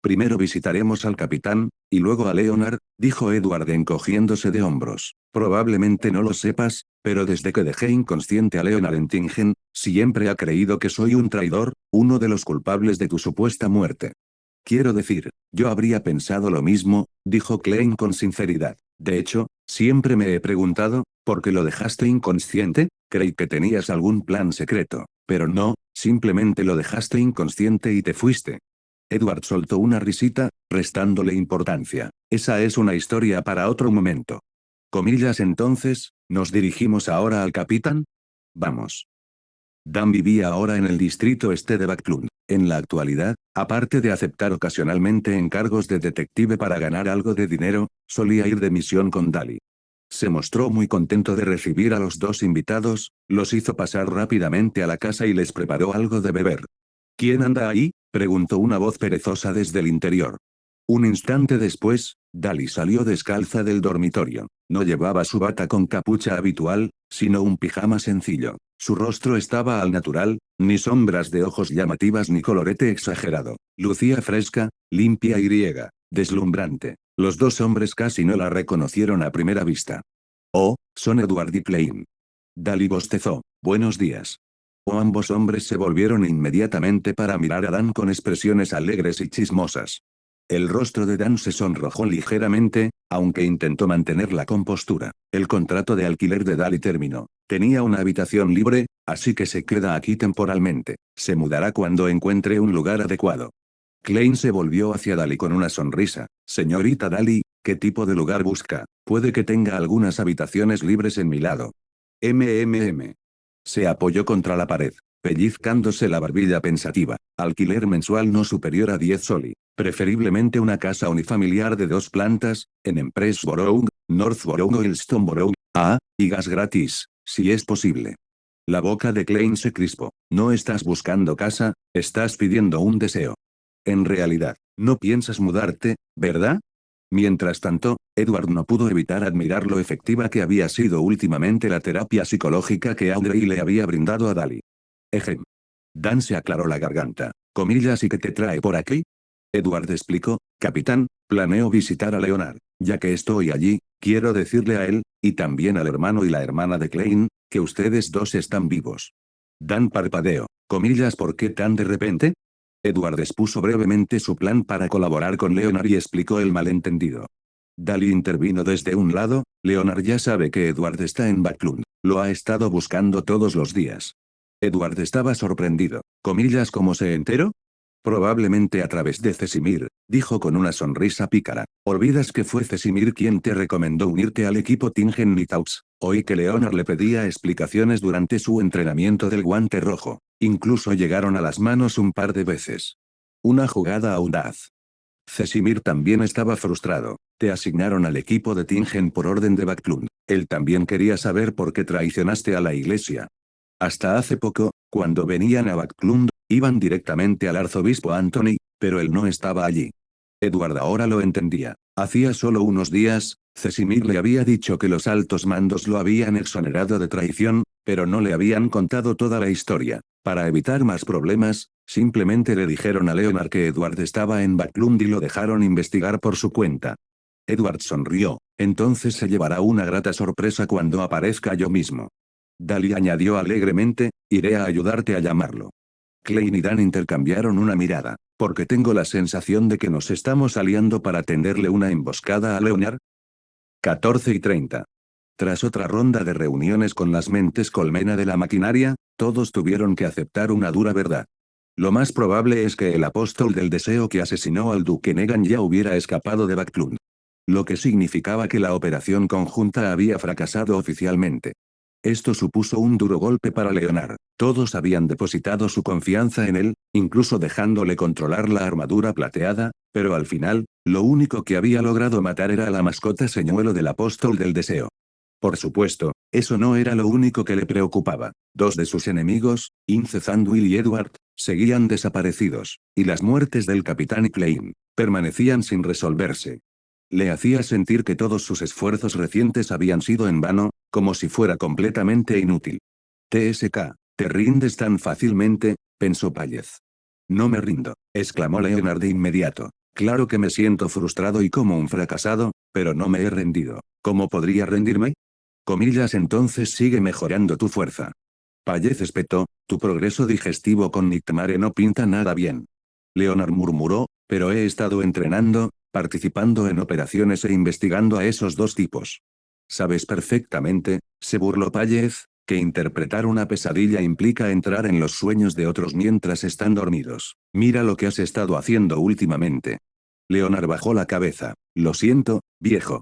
Primero visitaremos al capitán, y luego a Leonard, dijo Edward encogiéndose de hombros. Probablemente no lo sepas, pero desde que dejé inconsciente a Leonard en Tingen, siempre ha creído que soy un traidor, uno de los culpables de tu supuesta muerte. Quiero decir, yo habría pensado lo mismo, dijo Klein con sinceridad. De hecho, siempre me he preguntado, ¿por qué lo dejaste inconsciente? Creí que tenías algún plan secreto, pero no, simplemente lo dejaste inconsciente y te fuiste. Edward soltó una risita, restándole importancia. Esa es una historia para otro momento. Comillas entonces, ¿nos dirigimos ahora al capitán? Vamos. Dan vivía ahora en el distrito este de Backlund. En la actualidad, aparte de aceptar ocasionalmente encargos de detective para ganar algo de dinero, solía ir de misión con Dali. Se mostró muy contento de recibir a los dos invitados, los hizo pasar rápidamente a la casa y les preparó algo de beber. ¿Quién anda ahí?, preguntó una voz perezosa desde el interior. Un instante después, Dali salió descalza del dormitorio. No llevaba su bata con capucha habitual, sino un pijama sencillo. Su rostro estaba al natural, ni sombras de ojos llamativas ni colorete exagerado. Lucía fresca, limpia y griega, deslumbrante. Los dos hombres casi no la reconocieron a primera vista. Oh, son Edward y Klein. Dali bostezó. Buenos días. Ambos hombres se volvieron inmediatamente para mirar a Dan con expresiones alegres y chismosas. El rostro de Dan se sonrojó ligeramente, aunque intentó mantener la compostura. El contrato de alquiler de Dali terminó. Tenía una habitación libre, así que se queda aquí temporalmente. Se mudará cuando encuentre un lugar adecuado. Klein se volvió hacia Dali con una sonrisa. Señorita Dali, ¿qué tipo de lugar busca? Puede que tenga algunas habitaciones libres en mi lado. MMM. Se apoyó contra la pared, pellizcándose la barbilla pensativa. Alquiler mensual no superior a 10 soli. Preferiblemente una casa unifamiliar de 2 plantas, en Empress Borough, Northborough o Hillstoneborough. Y gas gratis, si es posible. La boca de Klein se crispó. No estás buscando casa, estás pidiendo un deseo. En realidad, no piensas mudarte, ¿verdad? Mientras tanto, Edward no pudo evitar admirar lo efectiva que había sido últimamente la terapia psicológica que Audrey le había brindado a Dali. Ejem. Dan se aclaró la garganta. Comillas, ¿y qué te trae por aquí? Edward explicó, capitán, planeo visitar a Leonard. Ya que estoy allí, quiero decirle a él, y también al hermano y la hermana de Klein, que ustedes dos están vivos. Dan parpadeó. Comillas, ¿por qué tan de repente? Edward expuso brevemente su plan para colaborar con Leonard y explicó el malentendido. Dali intervino desde un lado, Leonard ya sabe que Edward está en Backlund. Lo ha estado buscando todos los días. Edward estaba sorprendido. Comillas, ¿cómo se enteró? Probablemente a través de Cesimir, dijo con una sonrisa pícara. Olvidas que fue Cesimir quien te recomendó unirte al equipo Tingen Nitaux. Oí que Leonard le pedía explicaciones durante su entrenamiento del guante rojo. Incluso llegaron a las manos un par de veces. Una jugada audaz. Cesimir también estaba frustrado. Te asignaron al equipo de Tingen por orden de Backlund. Él también quería saber por qué traicionaste a la iglesia. Hasta hace poco, cuando venían a Backlund, iban directamente al arzobispo Anthony, pero él no estaba allí. Edward ahora lo entendía. Hacía solo unos días, Cesimir le había dicho que los altos mandos lo habían exonerado de traición, pero no le habían contado toda la historia. Para evitar más problemas, simplemente le dijeron a Leonard que Edward estaba en Backlund y lo dejaron investigar por su cuenta. Edward sonrió. Entonces se llevará una grata sorpresa cuando aparezca yo mismo. Dali añadió alegremente, iré a ayudarte a llamarlo. Klein y Dan intercambiaron una mirada. ¿Porque tengo la sensación de que nos estamos aliando para tenderle una emboscada a Leonard? 14:30. Tras otra ronda de reuniones con las mentes colmena de la maquinaria, todos tuvieron que aceptar una dura verdad. Lo más probable es que el apóstol del deseo que asesinó al duque Negan ya hubiera escapado de Backlund. Lo que significaba que la operación conjunta había fracasado oficialmente. Esto supuso un duro golpe para Leonard. Todos habían depositado su confianza en él, incluso dejándole controlar la armadura plateada, pero al final, lo único que había logrado matar era a la mascota señuelo del apóstol del deseo. Por supuesto, Eso no era lo único que le preocupaba. Dos de sus enemigos, Ince Zandwill y Edward, seguían desaparecidos, y las muertes del capitán Klein permanecían sin resolverse. Le hacía sentir que todos sus esfuerzos recientes habían sido en vano, como si fuera completamente inútil. TSK, ¿te rindes tan fácilmente?, pensó Pallez. No me rindo, exclamó Leonard de inmediato. Claro que me siento frustrado y como un fracasado, pero no me he rendido. ¿Cómo podría rendirme? Comillas, entonces sigue mejorando tu fuerza. Pallez espetó, tu progreso digestivo con Nictmare no pinta nada bien. Leonard murmuró, pero he estado entrenando, participando en operaciones e investigando a esos dos tipos. Sabes perfectamente, se burló Pallez, que interpretar una pesadilla implica entrar en los sueños de otros mientras están dormidos. Mira lo que has estado haciendo últimamente. Leonard bajó la cabeza. Lo siento, viejo.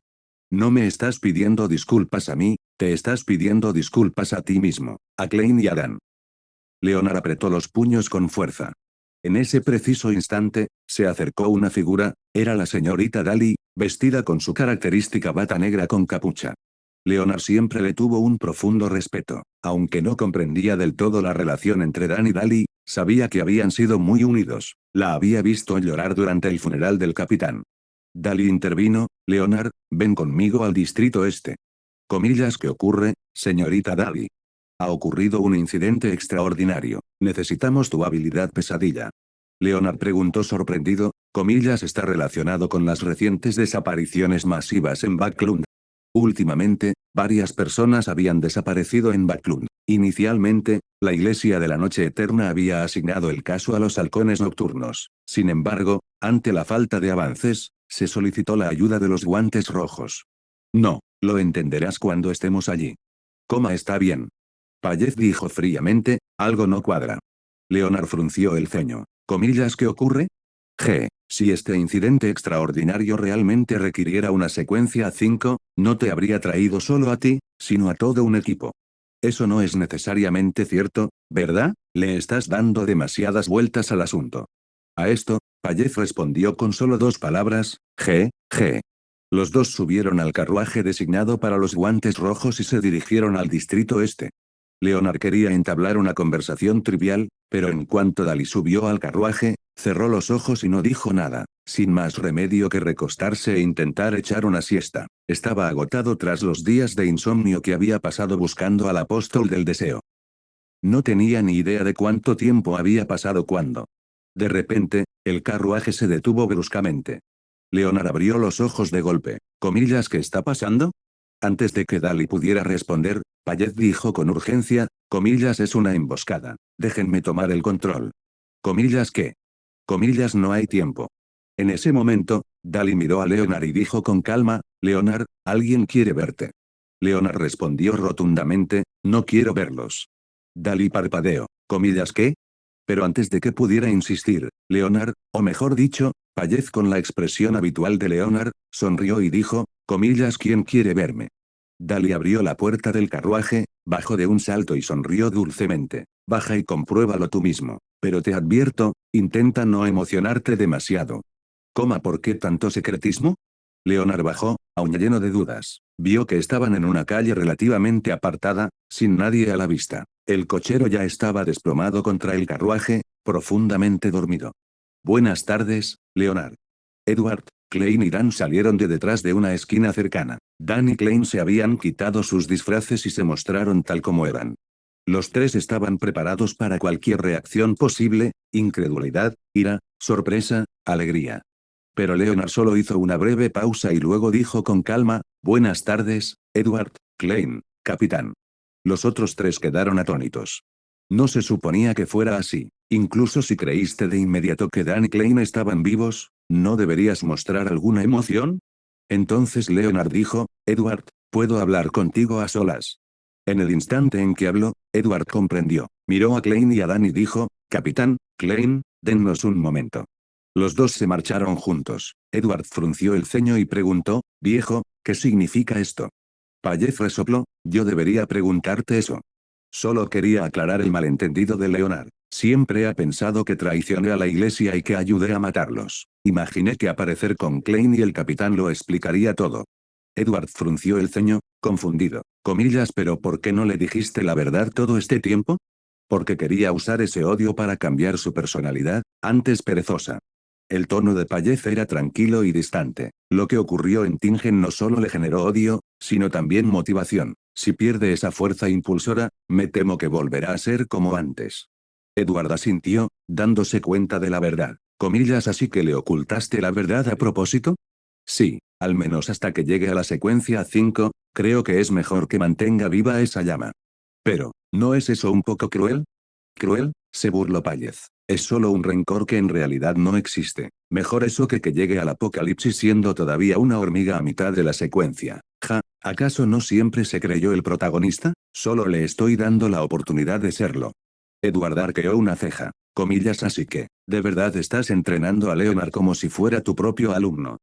No me estás pidiendo disculpas a mí, te estás pidiendo disculpas a ti mismo, a Klein y a Dan. Leonard apretó los puños con fuerza. En ese preciso instante, se acercó una figura, era la señorita Daly, vestida con su característica bata negra con capucha. Leonard siempre le tuvo un profundo respeto, aunque no comprendía del todo la relación entre Dan y Daly, sabía que habían sido muy unidos, la había visto llorar durante el funeral del capitán. Daly intervino, Leonard, ven conmigo al distrito este. Comillas, ¿qué ocurre, señorita Daly? Ha ocurrido un incidente extraordinario, necesitamos tu habilidad pesadilla. Leonard preguntó sorprendido, comillas, está relacionado con las recientes desapariciones masivas en Backlund. Últimamente, varias personas habían desaparecido en Backlund. Inicialmente, la Iglesia de la Noche Eterna había asignado el caso a los halcones nocturnos. Sin embargo, ante la falta de avances, se solicitó la ayuda de los guantes rojos. No, lo entenderás cuando estemos allí. Coma está bien. Pallez dijo fríamente, algo no cuadra. Leonard frunció el ceño. Comillas, ¿qué ocurre? Si este incidente extraordinario realmente requiriera una secuencia 5, no te habría traído solo a ti, sino a todo un equipo. Eso no es necesariamente cierto, ¿verdad? Le estás dando demasiadas vueltas al asunto. A esto, Pallez respondió con solo dos palabras, G. Los dos subieron al carruaje designado para los guantes rojos y se dirigieron al distrito este. Leonard quería entablar una conversación trivial, pero en cuanto Daly subió al carruaje, cerró los ojos y no dijo nada, sin más remedio que recostarse e intentar echar una siesta. Estaba agotado tras los días de insomnio que había pasado buscando al apóstol del deseo. No tenía ni idea de cuánto tiempo había pasado cuando. De repente, el carruaje se detuvo bruscamente. Leonard abrió los ojos de golpe. Comillas, ¿qué está pasando? Antes de que Daly pudiera responder, Pallez dijo con urgencia, comillas, es una emboscada. Déjenme tomar el control. Comillas, ¿qué? Comillas, no hay tiempo. En ese momento, Daly miró a Leonard y dijo con calma, Leonard, alguien quiere verte. Leonard respondió rotundamente, no quiero verlos. Daly parpadeó. Comillas, ¿qué? Pero antes de que pudiera insistir, Leonard, o mejor dicho, Pallez con la expresión habitual de Leonard, sonrió y dijo, comillas, ¿quién quiere verme? Daly abrió la puerta del carruaje, bajó de un salto y sonrió dulcemente. Baja y compruébalo tú mismo. Pero te advierto, intenta no emocionarte demasiado. ¿Por qué tanto secretismo? Leonard bajó, aún lleno de dudas. Vio que estaban en una calle relativamente apartada, sin nadie a la vista. El cochero ya estaba desplomado contra el carruaje, profundamente dormido. Buenas tardes, Leonard. Edward, Klein y Dan salieron de detrás de una esquina cercana. Dan y Klein se habían quitado sus disfraces y se mostraron tal como eran. Los tres estaban preparados para cualquier reacción posible, incredulidad, ira, sorpresa, alegría. Pero Leonard solo hizo una breve pausa y luego dijo con calma, buenas tardes, Edward, Klein, capitán. Los otros tres quedaron atónitos. No se suponía que fuera así. Incluso si creíste de inmediato que Dan y Klein estaban vivos, ¿no deberías mostrar alguna emoción? Entonces Leonard dijo, Edward, ¿puedo hablar contigo a solas? En el instante en que habló, Edward comprendió. Miró a Klein y a Dan y dijo, Capitán, Klein, dennos un momento. Los dos se marcharon juntos. Edward frunció el ceño y preguntó, viejo, ¿qué significa esto? Pallez resopló, yo debería preguntarte eso. Solo quería aclarar el malentendido de Leonard. Siempre ha pensado que traicioné a la iglesia y que ayudé a matarlos. Imaginé que aparecer con Klein y el capitán lo explicaría todo. Edward frunció el ceño, confundido. Comillas, pero ¿por qué no le dijiste la verdad todo este tiempo? Porque quería usar ese odio para cambiar su personalidad, antes perezosa. El tono de Payez era tranquilo y distante. Lo que ocurrió en Tingen no solo le generó odio, sino también motivación. Si pierde esa fuerza impulsora, me temo que volverá a ser como antes. Edward asintió, dándose cuenta de la verdad. Comillas, así que le ocultaste la verdad a propósito. Sí, al menos hasta que llegue a la secuencia 5, creo que es mejor que mantenga viva esa llama. Pero, ¿no es eso un poco cruel? ¿Cruel? Se burló Payez. Es solo un rencor que en realidad no existe. Mejor eso que llegue al apocalipsis siendo todavía una hormiga a mitad de la secuencia. Ja, ¿acaso no siempre se creyó el protagonista? Solo le estoy dando la oportunidad de serlo. Edward arqueó una ceja. Comillas, así que, ¿de verdad estás entrenando a Leonard como si fuera tu propio alumno?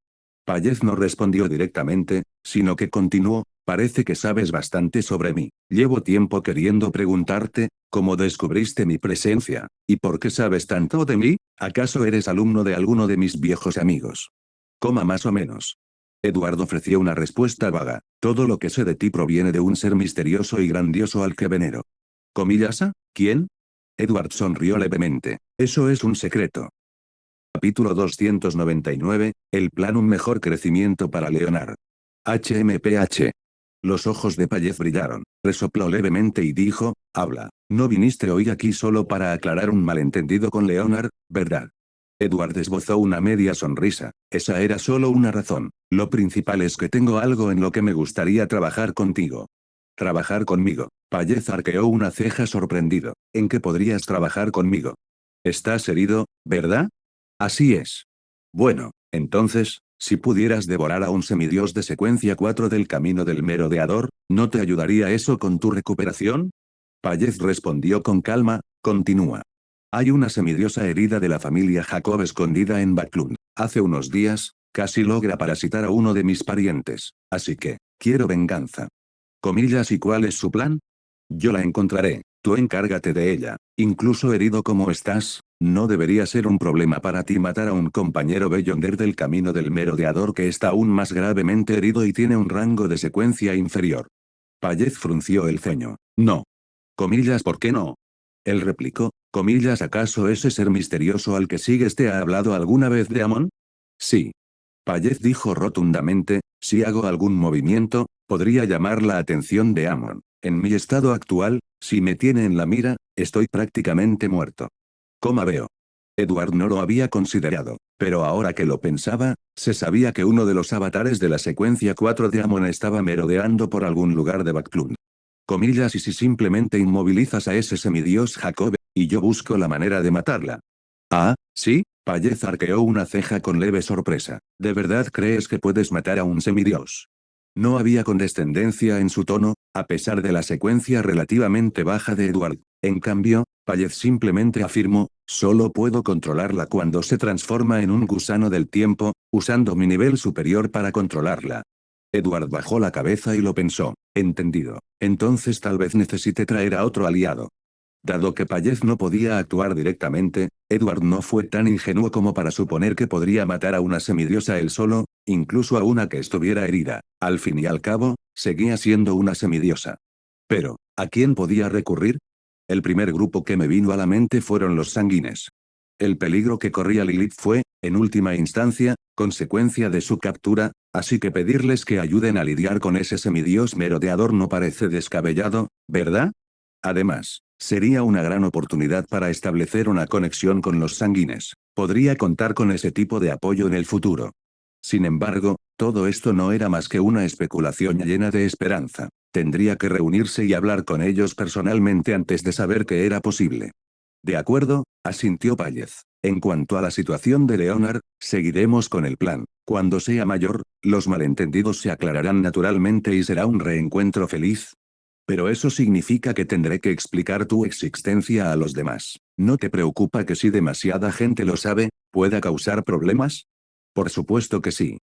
Payez no respondió directamente, sino que continuó, parece que sabes bastante sobre mí. Llevo tiempo queriendo preguntarte, ¿cómo descubriste mi presencia? ¿Y por qué sabes tanto de mí? ¿Acaso eres alumno de alguno de mis viejos amigos? Coma más o menos. Eduardo ofreció una respuesta vaga. Todo lo que sé de ti proviene de un ser misterioso y grandioso al que venero. ¿Comillas a? ¿Quién? Edward sonrió levemente. Eso es un secreto. Capítulo 299, el plan un mejor crecimiento para Leonard. HMPH. Los ojos de Payez brillaron, resopló levemente y dijo, habla, no viniste hoy aquí solo para aclarar un malentendido con Leonard, ¿verdad? Edward esbozó una media sonrisa, esa era solo una razón, lo principal es que tengo algo en lo que me gustaría trabajar contigo. ¿Trabajar conmigo? Payez arqueó una ceja sorprendido, ¿en qué podrías trabajar conmigo? Estás herido, ¿verdad? Así es. Bueno, entonces, si pudieras devorar a un semidios de secuencia 4 del camino del merodeador, ¿no te ayudaría eso con tu recuperación? Payez respondió con calma, continúa. Hay una semidiosa herida de la familia Jacob escondida en Backlund. Hace unos días, casi logra parasitar a uno de mis parientes, así que, quiero venganza. Comillas, ¿y cuál es su plan? Yo la encontraré, tú encárgate de ella. Incluso herido como estás, no debería ser un problema para ti matar a un compañero Beyonder del camino del merodeador que está aún más gravemente herido y tiene un rango de secuencia inferior. Payez frunció el ceño. No. Comillas, ¿por qué no? Él replicó, comillas, ¿acaso ese ser misterioso al que sigues te ha hablado alguna vez de Amon? Sí. Payez dijo rotundamente, si hago algún movimiento, podría llamar la atención de Amon. En mi estado actual, si me tiene en la mira, estoy prácticamente muerto. Coma veo. Edward no lo había considerado, pero ahora que lo pensaba, se sabía que uno de los avatares de la secuencia 4 de Amon estaba merodeando por algún lugar de Backlund. Comillas, y si simplemente inmovilizas a ese semidios Jacob, y yo busco la manera de matarla. Ah, ¿sí? Payez arqueó una ceja con leve sorpresa. ¿De verdad crees que puedes matar a un semidios? No había condescendencia en su tono, a pesar de la secuencia relativamente baja de Edward. En cambio, Payez simplemente afirmó, solo puedo controlarla cuando se transforma en un gusano del tiempo, usando mi nivel superior para controlarla. Edward bajó la cabeza y lo pensó. Entendido. Entonces tal vez necesite traer a otro aliado. Dado que Payez no podía actuar directamente, Edward no fue tan ingenuo como para suponer que podría matar a una semidiosa él solo, incluso a una que estuviera herida. Al fin y al cabo, seguía siendo una semidiosa. Pero, ¿a quién podía recurrir? El primer grupo que me vino a la mente fueron los sanguines. El peligro que corría Lilith fue, en última instancia, consecuencia de su captura, así que pedirles que ayuden a lidiar con ese semidios merodeador no parece descabellado, ¿verdad? Además, sería una gran oportunidad para establecer una conexión con los sanguines. Podría contar con ese tipo de apoyo en el futuro. Sin embargo, todo esto no era más que una especulación llena de esperanza. Tendría que reunirse y hablar con ellos personalmente antes de saber que era posible. De acuerdo, asintió Payez. En cuanto a la situación de Leonard, seguiremos con el plan. Cuando sea mayor, los malentendidos se aclararán naturalmente y será un reencuentro feliz. Pero eso significa que tendré que explicar tu existencia a los demás. ¿No te preocupa que si demasiada gente lo sabe, pueda causar problemas? Por supuesto que sí.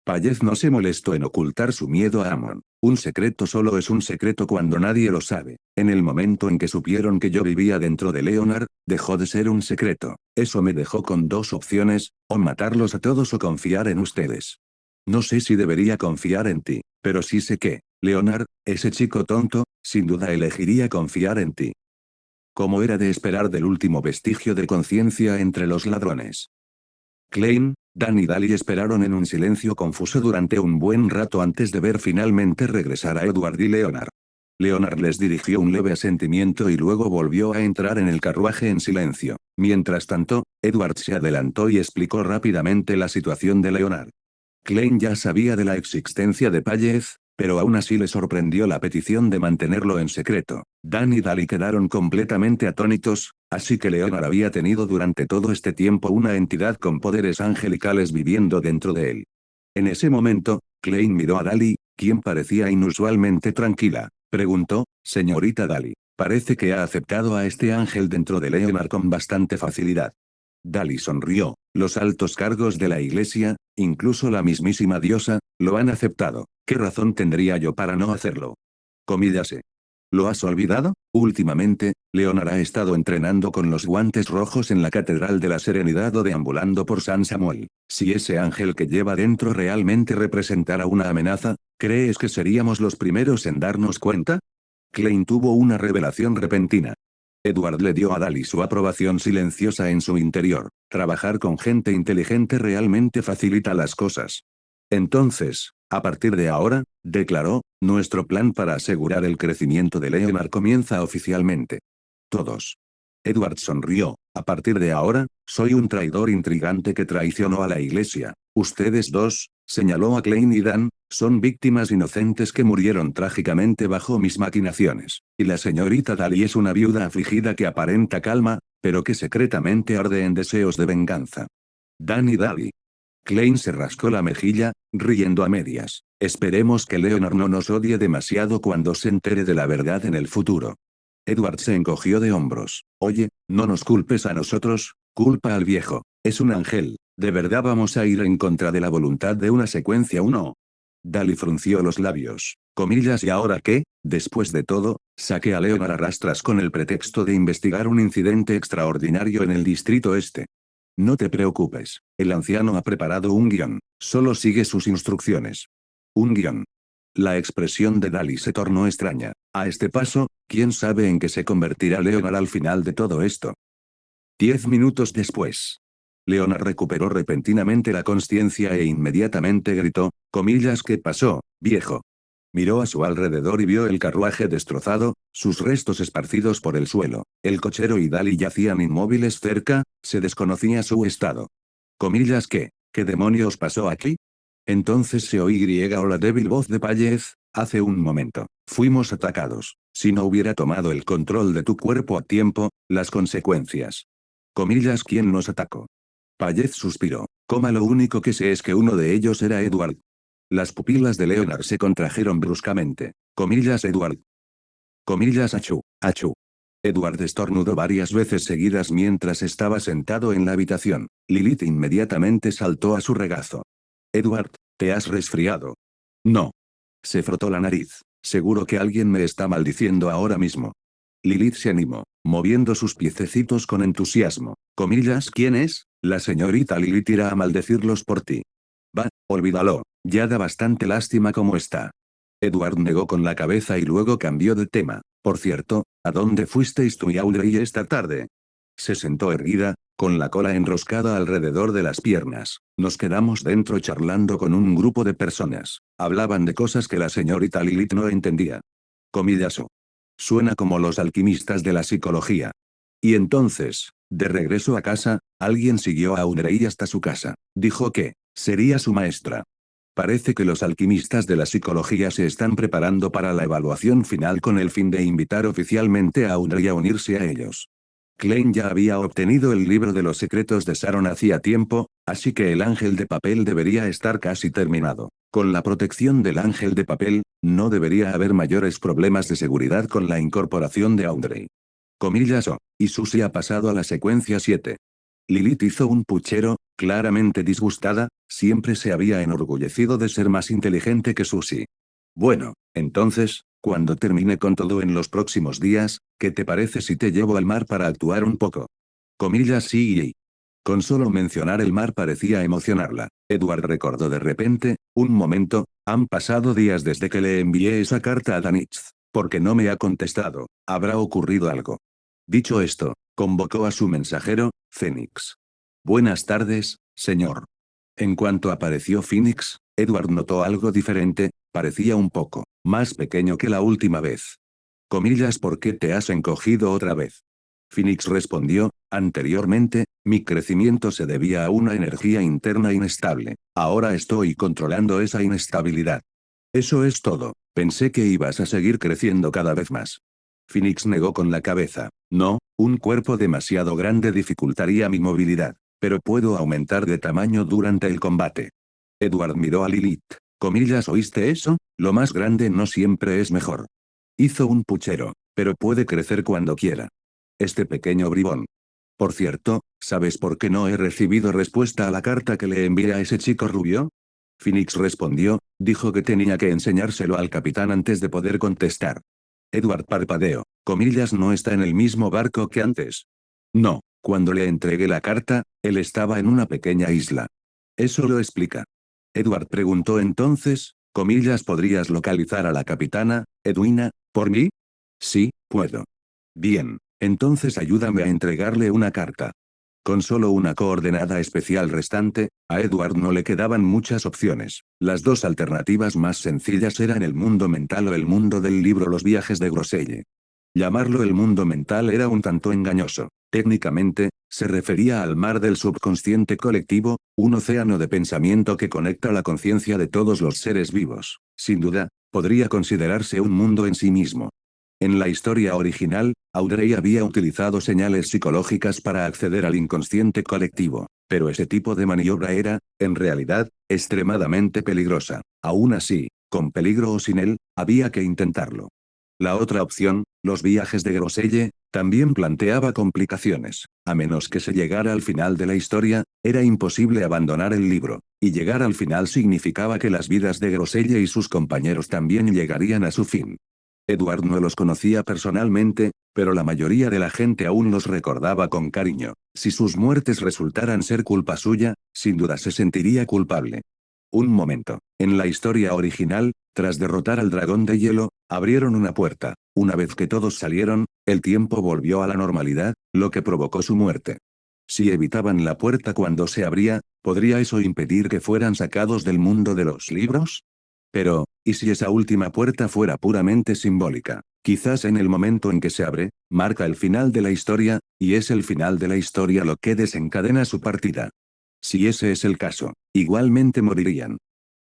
Payez no se molestó en ocultar su miedo a Amon. Un secreto solo es un secreto cuando nadie lo sabe. En el momento en que supieron que yo vivía dentro de Leonard, dejó de ser un secreto. Eso me dejó con dos opciones, o matarlos a todos o confiar en ustedes. No sé si debería confiar en ti. Pero sí sé que, Leonard, ese chico tonto, sin duda elegiría confiar en ti. Como era de esperar del último vestigio de conciencia entre los ladrones. Klein, Dan y Daly esperaron en un silencio confuso durante un buen rato antes de ver finalmente regresar a Edward y Leonard. Leonard les dirigió un leve asentimiento y luego volvió a entrar en el carruaje en silencio. Mientras tanto, Edward se adelantó y explicó rápidamente la situación de Leonard. Klein ya sabía de la existencia de Pallez, pero aún así le sorprendió la petición de mantenerlo en secreto. Dan y Daly quedaron completamente atónitos, así que Leonard había tenido durante todo este tiempo una entidad con poderes angelicales viviendo dentro de él. En ese momento, Klein miró a Daly, quien parecía inusualmente tranquila. Preguntó, señorita Daly, parece que ha aceptado a este ángel dentro de Leonard con bastante facilidad. Daly sonrió, los altos cargos de la iglesia, incluso la mismísima diosa, lo han aceptado. ¿Qué razón tendría yo para no hacerlo? Comíllase. ¿Lo has olvidado? Últimamente, Leonard ha estado entrenando con los guantes rojos en la Catedral de la Serenidad o deambulando por San Samuel. Si ese ángel que lleva dentro realmente representara una amenaza, ¿crees que seríamos los primeros en darnos cuenta? Klein tuvo una revelación repentina. Edward le dio a Daly su aprobación silenciosa en su interior. Trabajar con gente inteligente realmente facilita las cosas. Entonces, a partir de ahora, declaró, nuestro plan para asegurar el crecimiento de Leonard comienza oficialmente. Todos. Edward sonrió, a partir de ahora, soy un traidor intrigante que traicionó a la iglesia. Ustedes dos, señaló a Klein y Dan, son víctimas inocentes que murieron trágicamente bajo mis maquinaciones. Y la señorita Daly es una viuda afligida que aparenta calma, pero que secretamente arde en deseos de venganza. Dan y Daly. Klein se rascó la mejilla, riendo a medias. Esperemos que Leonard no nos odie demasiado cuando se entere de la verdad en el futuro. Edward se encogió de hombros. Oye, no nos culpes a nosotros, culpa al viejo. Es un ángel. ¿De verdad vamos a ir en contra de la voluntad de una secuencia 1? Daly frunció los labios. Comillas, ¿y ahora qué? Después de todo, saqué a Leonard a rastras con el pretexto de investigar un incidente extraordinario en el distrito este. No te preocupes, el anciano ha preparado un guión, solo sigue sus instrucciones. Un guión. La expresión de Daly se tornó extraña. A este paso, ¿quién sabe en qué se convertirá Leonard al final de todo esto? 10 minutos después. Leonard recuperó repentinamente la consciencia e inmediatamente gritó, comillas, ¿qué pasó, viejo? Miró a su alrededor y vio el carruaje destrozado, sus restos esparcidos por el suelo. El cochero y Daly yacían inmóviles cerca, se desconocía su estado. Comillas, ¿qué demonios pasó aquí? Entonces se oyó la débil voz de Pallez, hace un momento, fuimos atacados. Si no hubiera tomado el control de tu cuerpo a tiempo, las consecuencias. Comillas, ¿quién nos atacó? Pallez suspiró. Lo único que sé es que uno de ellos era Edward. Las pupilas de Leonard se contrajeron bruscamente. Comillas, Edward. Comillas, achú, achú. Edward estornudó varias veces seguidas mientras estaba sentado en la habitación. Lilith inmediatamente saltó a su regazo. Edward, ¿te has resfriado? No. Se frotó la nariz. Seguro que alguien me está maldiciendo ahora mismo. Lilith se animó, moviendo sus piececitos con entusiasmo. Comillas, ¿quién es? La señorita Lilith irá a maldecirlos por ti. Va, olvídalo, ya da bastante lástima como está. Edward negó con la cabeza y luego cambió de tema. Por cierto, ¿a dónde fuisteis tú y Audrey esta tarde? Se sentó erguida, con la cola enroscada alrededor de las piernas. Nos quedamos dentro charlando con un grupo de personas. Hablaban de cosas que la señorita Lilith no entendía. Comillas o. Suena como los alquimistas de la psicología. Y entonces, de regreso a casa, alguien siguió a Audrey hasta su casa. Dijo que sería su maestra. Parece que los alquimistas de la psicología se están preparando para la evaluación final con el fin de invitar oficialmente a Audrey a unirse a ellos. Klein ya había obtenido el libro de los secretos de Sharon hacía tiempo, así que el ángel de papel debería estar casi terminado. Con la protección del ángel de papel, no debería haber mayores problemas de seguridad con la incorporación de Audrey. Comillas o. Y Susie ha pasado a la secuencia 7. Lilith hizo un puchero, claramente disgustada, siempre se había enorgullecido de ser más inteligente que Susie. Bueno, entonces, cuando termine con todo en los próximos días, ¿qué te parece si te llevo al mar para actuar un poco? Comillas, sí. Con solo mencionar el mar parecía emocionarla. Edward recordó de repente, un momento, han pasado días desde que le envié esa carta a Danitz. ¿Por qué no me ha contestado? ¿Habrá ocurrido algo? Dicho esto, convocó a su mensajero, Phoenix. Buenas tardes, señor. En cuanto apareció Phoenix, Edward notó algo diferente, parecía un poco más pequeño que la última vez. Comillas, ¿por qué te has encogido otra vez? Phoenix respondió, anteriormente, mi crecimiento se debía a una energía interna inestable. Ahora estoy controlando esa inestabilidad. Eso es todo. Pensé que ibas a seguir creciendo cada vez más. Phoenix negó con la cabeza. No, un cuerpo demasiado grande dificultaría mi movilidad. Pero puedo aumentar de tamaño durante el combate. Edward miró a Lilith. Comillas, ¿oíste eso? Lo más grande no siempre es mejor. Hizo un puchero, pero puede crecer cuando quiera. Este pequeño bribón. Por cierto, ¿sabes por qué no he recibido respuesta a la carta que le envié a ese chico rubio? Phoenix respondió, dijo que tenía que enseñárselo al capitán antes de poder contestar. Edward parpadeó. Comillas, ¿no está en el mismo barco que antes? No, cuando le entregué la carta, él estaba en una pequeña isla. Eso lo explica. Edward preguntó entonces, comillas, ¿podrías localizar a la capitana, Edwina, por mí? Sí, puedo. Bien, entonces ayúdame a entregarle una carta. Con solo una coordenada especial restante, a Edward no le quedaban muchas opciones. Las dos alternativas más sencillas eran el mundo mental o el mundo del libro Los viajes de Groselle. Llamarlo el mundo mental era un tanto engañoso. Técnicamente, se refería al mar del subconsciente colectivo, un océano de pensamiento que conecta la conciencia de todos los seres vivos. Sin duda, podría considerarse un mundo en sí mismo. En la historia original, Audrey había utilizado señales psicológicas para acceder al inconsciente colectivo, pero ese tipo de maniobra era, en realidad, extremadamente peligrosa. Aún así, con peligro o sin él, había que intentarlo. La otra opción, los viajes de Groselle, también planteaba complicaciones. A menos que se llegara al final de la historia, era imposible abandonar el libro, y llegar al final significaba que las vidas de Groselle y sus compañeros también llegarían a su fin. Edward no los conocía personalmente, pero la mayoría de la gente aún los recordaba con cariño. Si sus muertes resultaran ser culpa suya, sin duda se sentiría culpable. Un momento. En la historia original, tras derrotar al dragón de hielo, abrieron una puerta. Una vez que todos salieron, el tiempo volvió a la normalidad, lo que provocó su muerte. Si evitaban la puerta cuando se abría, ¿podría eso impedir que fueran sacados del mundo de los libros? Pero, ¿y si esa última puerta fuera puramente simbólica? Quizás en el momento en que se abre, marca el final de la historia, y es el final de la historia lo que desencadena su partida. Si ese es el caso, igualmente morirían.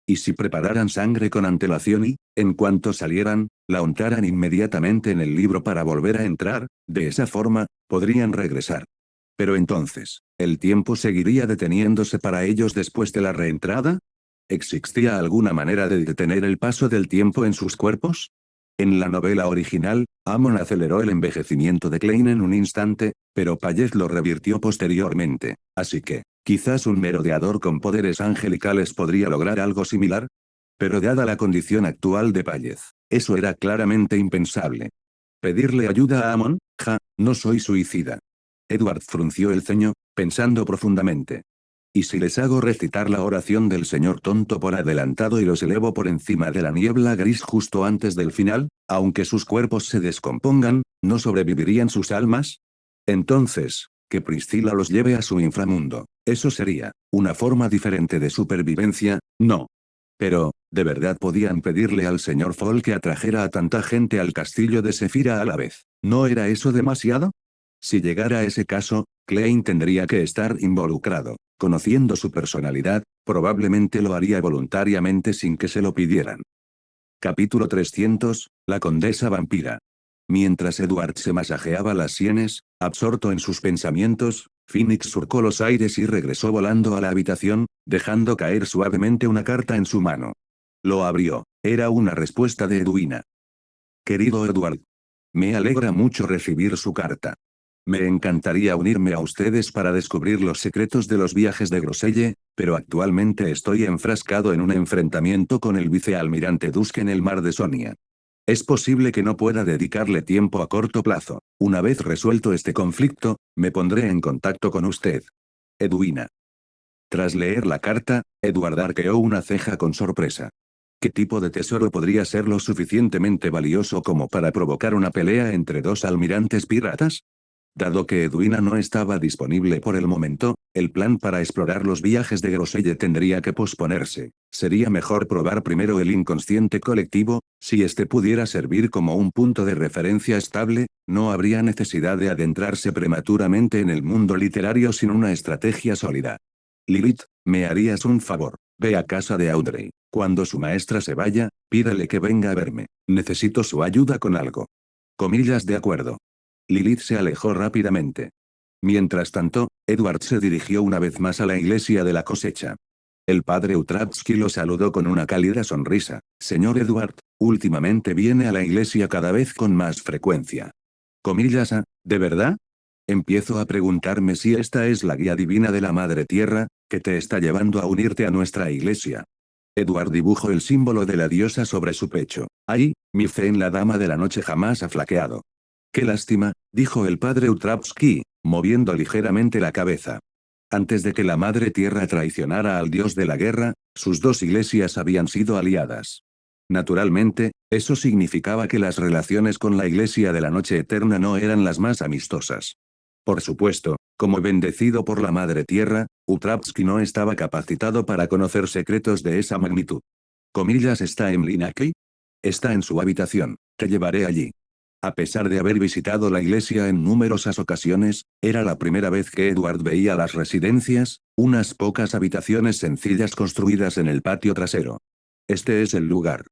¿Y si prepararan sangre con antelación y, en cuanto salieran, la untaran inmediatamente en el libro para volver a entrar? De esa forma, podrían regresar. Pero entonces, ¿el tiempo seguiría deteniéndose para ellos después de la reentrada? ¿Existía alguna manera de detener el paso del tiempo en sus cuerpos? En la novela original, Amon aceleró el envejecimiento de Klein en un instante, pero Payez lo revirtió posteriormente, así que, quizás un merodeador con poderes angelicales podría lograr algo similar. Pero dada la condición actual de Payez, eso era claramente impensable. ¿Pedirle ayuda a Amon? Ja, no soy suicida. Edward frunció el ceño, pensando profundamente. ¿Y si les hago recitar la oración del señor tonto por adelantado y los elevo por encima de la niebla gris justo antes del final? Aunque sus cuerpos se descompongan, ¿no sobrevivirían sus almas? Entonces, que Priscilla los lleve a su inframundo. Eso sería una forma diferente de supervivencia, ¿no? Pero, ¿de verdad podían pedirle al señor Fall que atrajera a tanta gente al castillo de Sefira a la vez? ¿No era eso demasiado? Si llegara a ese caso, Klein tendría que estar involucrado. Conociendo su personalidad, probablemente lo haría voluntariamente sin que se lo pidieran. Capítulo 300, La Condesa Vampira. Mientras Edward se masajeaba las sienes, absorto en sus pensamientos, Phoenix surcó los aires y regresó volando a la habitación, dejando caer suavemente una carta en su mano. Lo abrió. Era una respuesta de Edwina. Querido Edward. Me alegra mucho recibir su carta. Me encantaría unirme a ustedes para descubrir los secretos de los viajes de Groselle, pero actualmente estoy enfrascado en un enfrentamiento con el vicealmirante Dusk en el mar de Sonia. Es posible que no pueda dedicarle tiempo a corto plazo. Una vez resuelto este conflicto, me pondré en contacto con usted. Edwina. Tras leer la carta, Edward arqueó una ceja con sorpresa. ¿Qué tipo de tesoro podría ser lo suficientemente valioso como para provocar una pelea entre dos almirantes piratas? Dado que Edwina no estaba disponible por el momento, el plan para explorar los viajes de Groselle tendría que posponerse. Sería mejor probar primero el inconsciente colectivo, si este pudiera servir como un punto de referencia estable, no habría necesidad de adentrarse prematuramente en el mundo literario sin una estrategia sólida. Lilith, me harías un favor, ve a casa de Audrey. Cuando su maestra se vaya, pídele que venga a verme. Necesito su ayuda con algo. Comillas de acuerdo. Lilith se alejó rápidamente. Mientras tanto, Edward se dirigió una vez más a la iglesia de la cosecha. El padre Utratsky lo saludó con una cálida sonrisa. Señor Edward, últimamente viene a la iglesia cada vez con más frecuencia. Comillas ¿de verdad? Empiezo a preguntarme si esta es la guía divina de la Madre Tierra, que te está llevando a unirte a nuestra iglesia. Edward dibujó el símbolo de la diosa sobre su pecho. Ay, mi fe en la Dama de la Noche jamás ha flaqueado. Qué lástima, dijo el padre Utratsky, moviendo ligeramente la cabeza. Antes de que la Madre Tierra traicionara al dios de la guerra, sus dos iglesias habían sido aliadas. Naturalmente, eso significaba que las relaciones con la Iglesia de la Noche Eterna no eran las más amistosas. Por supuesto, como bendecido por la Madre Tierra, Utratsky no estaba capacitado para conocer secretos de esa magnitud. Comillas, ¿está Emlyn aquí? Está en su habitación, te llevaré allí. A pesar de haber visitado la iglesia en numerosas ocasiones, era la primera vez que Edward veía las residencias, unas pocas habitaciones sencillas construidas en el patio trasero. Este es el lugar.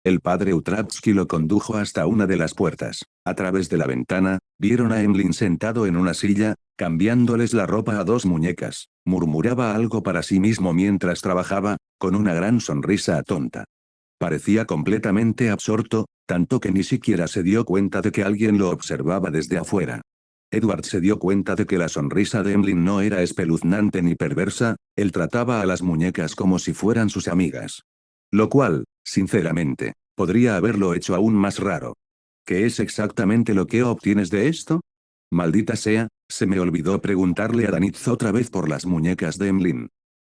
El padre Utratsky lo condujo hasta una de las puertas. A través de la ventana, vieron a Emlyn sentado en una silla, cambiándoles la ropa a dos muñecas. Murmuraba algo para sí mismo mientras trabajaba, con una gran sonrisa tonta. Parecía completamente absorto, tanto que ni siquiera se dio cuenta de que alguien lo observaba desde afuera. Edward se dio cuenta de que la sonrisa de Emlyn no era espeluznante ni perversa, él trataba a las muñecas como si fueran sus amigas. Lo cual, sinceramente, podría haberlo hecho aún más raro. ¿Qué es exactamente lo que obtienes de esto? Maldita sea, se me olvidó preguntarle a Danitz otra vez por las muñecas de Emlyn.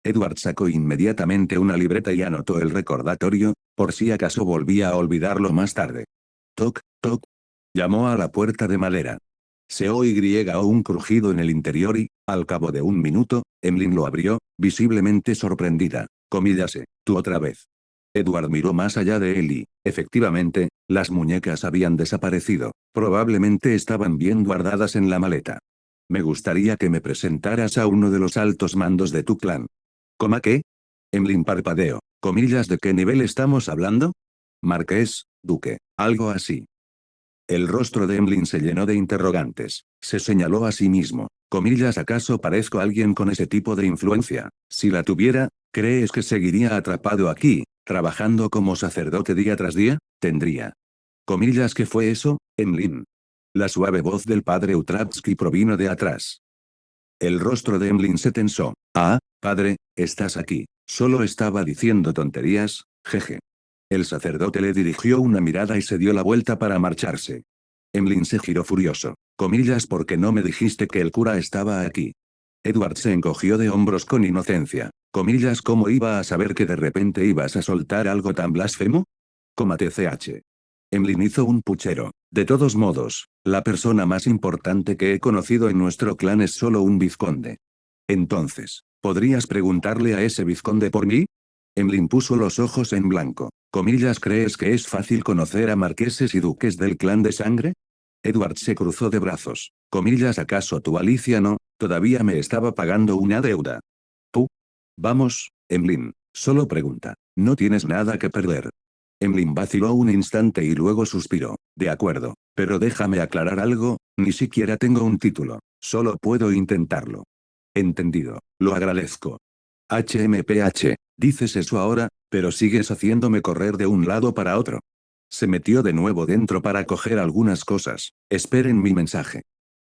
Edward sacó inmediatamente una libreta y anotó el recordatorio, por si acaso volvía a olvidarlo más tarde. Toc, toc. Llamó a la puerta de madera. Se oyó un crujido en el interior y, al cabo de un minuto, Emlyn lo abrió, visiblemente sorprendida. Comillase, tú otra vez. Edward miró más allá de él y, efectivamente, las muñecas habían desaparecido. Probablemente estaban bien guardadas en la maleta. Me gustaría que me presentaras a uno de los altos mandos de tu clan. ¿Cómo qué? Emlyn parpadeó. Comillas, ¿de qué nivel estamos hablando? Marqués, duque, algo así. El rostro de Emlyn se llenó de interrogantes. Se señaló a sí mismo. Comillas, ¿acaso parezco alguien con ese tipo de influencia? Si la tuviera, ¿crees que seguiría atrapado aquí, trabajando como sacerdote día tras día? Tendría. Comillas, ¿qué fue eso, Emlyn? La suave voz del padre Utratsky provino de atrás. El rostro de Emlyn se tensó. Ah, padre, estás aquí. Solo estaba diciendo tonterías, jeje. El sacerdote le dirigió una mirada y se dio la vuelta para marcharse. Emlyn se giró furioso. Comillas, ¿por qué no me dijiste que el cura estaba aquí? Edward se encogió de hombros con inocencia. Comillas, ¿cómo iba a saber que de repente ibas a soltar algo tan blasfemo? Cómate ch. Emlyn hizo un puchero. De todos modos, la persona más importante que he conocido en nuestro clan es solo un vizconde. Entonces, ¿podrías preguntarle a ese vizconde por mí? Emlyn puso los ojos en blanco. Comillas, ¿crees que es fácil conocer a marqueses y duques del clan de sangre? Edward se cruzó de brazos. Comillas, ¿acaso tu Alicia no, todavía me estaba pagando una deuda? Tú. Vamos, Emlyn, solo pregunta. No tienes nada que perder. Emlyn vaciló un instante y luego suspiró. De acuerdo, pero déjame aclarar algo, ni siquiera tengo un título, solo puedo intentarlo. Entendido, lo agradezco. HMPH, dices eso ahora, pero sigues haciéndome correr de un lado para otro. Se metió de nuevo dentro para coger algunas cosas. Esperen mi mensaje.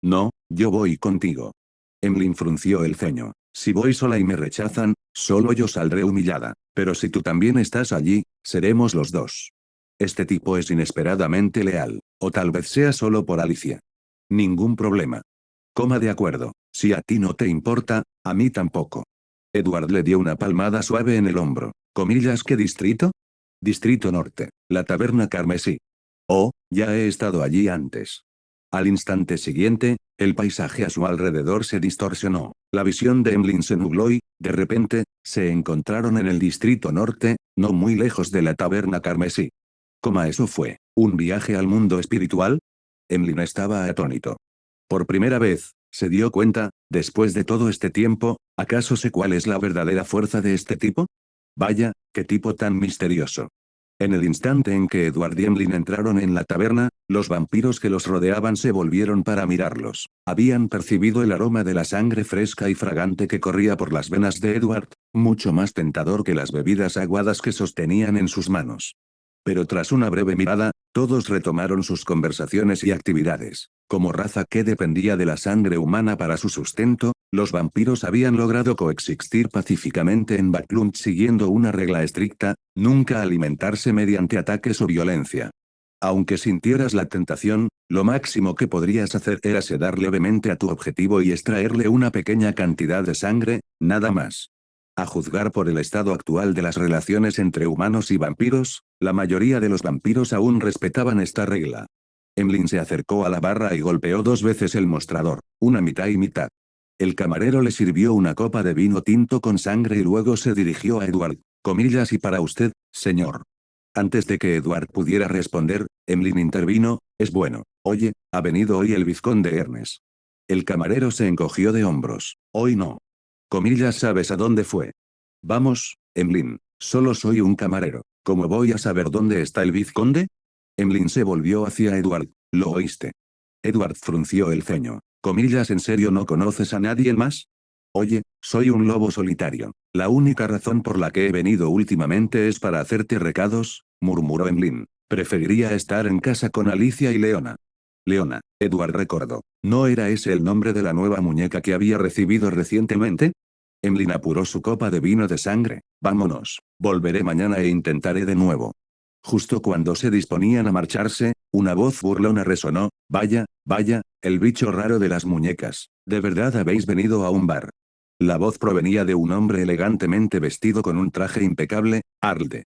No, yo voy contigo. Emlyn frunció el ceño. Si voy sola y me rechazan, solo yo saldré humillada. Pero si tú también estás allí, seremos los dos. Este tipo es inesperadamente leal. O tal vez sea solo por Alicia. Ningún problema. Coma de acuerdo. Si a ti no te importa, a mí tampoco. Edward le dio una palmada suave en el hombro. Comillas, ¿qué distrito? Distrito Norte, la taberna Carmesí. Oh, ya he estado allí antes. Al instante siguiente, el paisaje a su alrededor se distorsionó. La visión de Emlyn se nubló y, de repente, se encontraron en el Distrito Norte, no muy lejos de la taberna Carmesí. ¿Cómo eso fue? ¿Un viaje al mundo espiritual? Emlyn estaba atónito. Por primera vez, se dio cuenta, después de todo este tiempo, ¿acaso sé cuál es la verdadera fuerza de este tipo? Vaya, qué tipo tan misterioso. En el instante en que Edward y Emlyn entraron en la taberna, los vampiros que los rodeaban se volvieron para mirarlos. Habían percibido el aroma de la sangre fresca y fragante que corría por las venas de Edward, mucho más tentador que las bebidas aguadas que sostenían en sus manos. Pero tras una breve mirada, todos retomaron sus conversaciones y actividades. Como raza que dependía de la sangre humana para su sustento, los vampiros habían logrado coexistir pacíficamente en Backlund siguiendo una regla estricta: nunca alimentarse mediante ataques o violencia. Aunque sintieras la tentación, lo máximo que podrías hacer era sedar levemente a tu objetivo y extraerle una pequeña cantidad de sangre, nada más. A juzgar por el estado actual de las relaciones entre humanos y vampiros, la mayoría de los vampiros aún respetaban esta regla. Emlyn se acercó a la barra y golpeó 2 veces el mostrador, una mitad y mitad. El camarero le sirvió una copa de vino tinto con sangre y luego se dirigió a Edward. Comillas, y para usted, señor. Antes de que Edward pudiera responder, Emlyn intervino: es bueno. Oye, ha venido hoy el vizconde Ernest. El camarero se encogió de hombros. Hoy no. Comillas, ¿sabes a dónde fue? Vamos, Emlyn, solo soy un camarero. ¿Cómo voy a saber dónde está el vizconde? Emlyn se volvió hacia Edward. ¿Lo oíste? Edward frunció el ceño. Comillas, ¿en serio no conoces a nadie más? Oye, soy un lobo solitario. La única razón por la que he venido últimamente es para hacerte recados, murmuró Emlyn. Preferiría estar en casa con Alicia y Leona. Leona, Edward recordó. ¿No era ese el nombre de la nueva muñeca que había recibido recientemente? Emlyn apuró su copa de vino de sangre. Vámonos. Volveré mañana e intentaré de nuevo. Justo cuando se disponían a marcharse, una voz burlona resonó: vaya, vaya, el bicho raro de las muñecas. ¿De verdad habéis venido a un bar? La voz provenía de un hombre elegantemente vestido con un traje impecable, Arlde.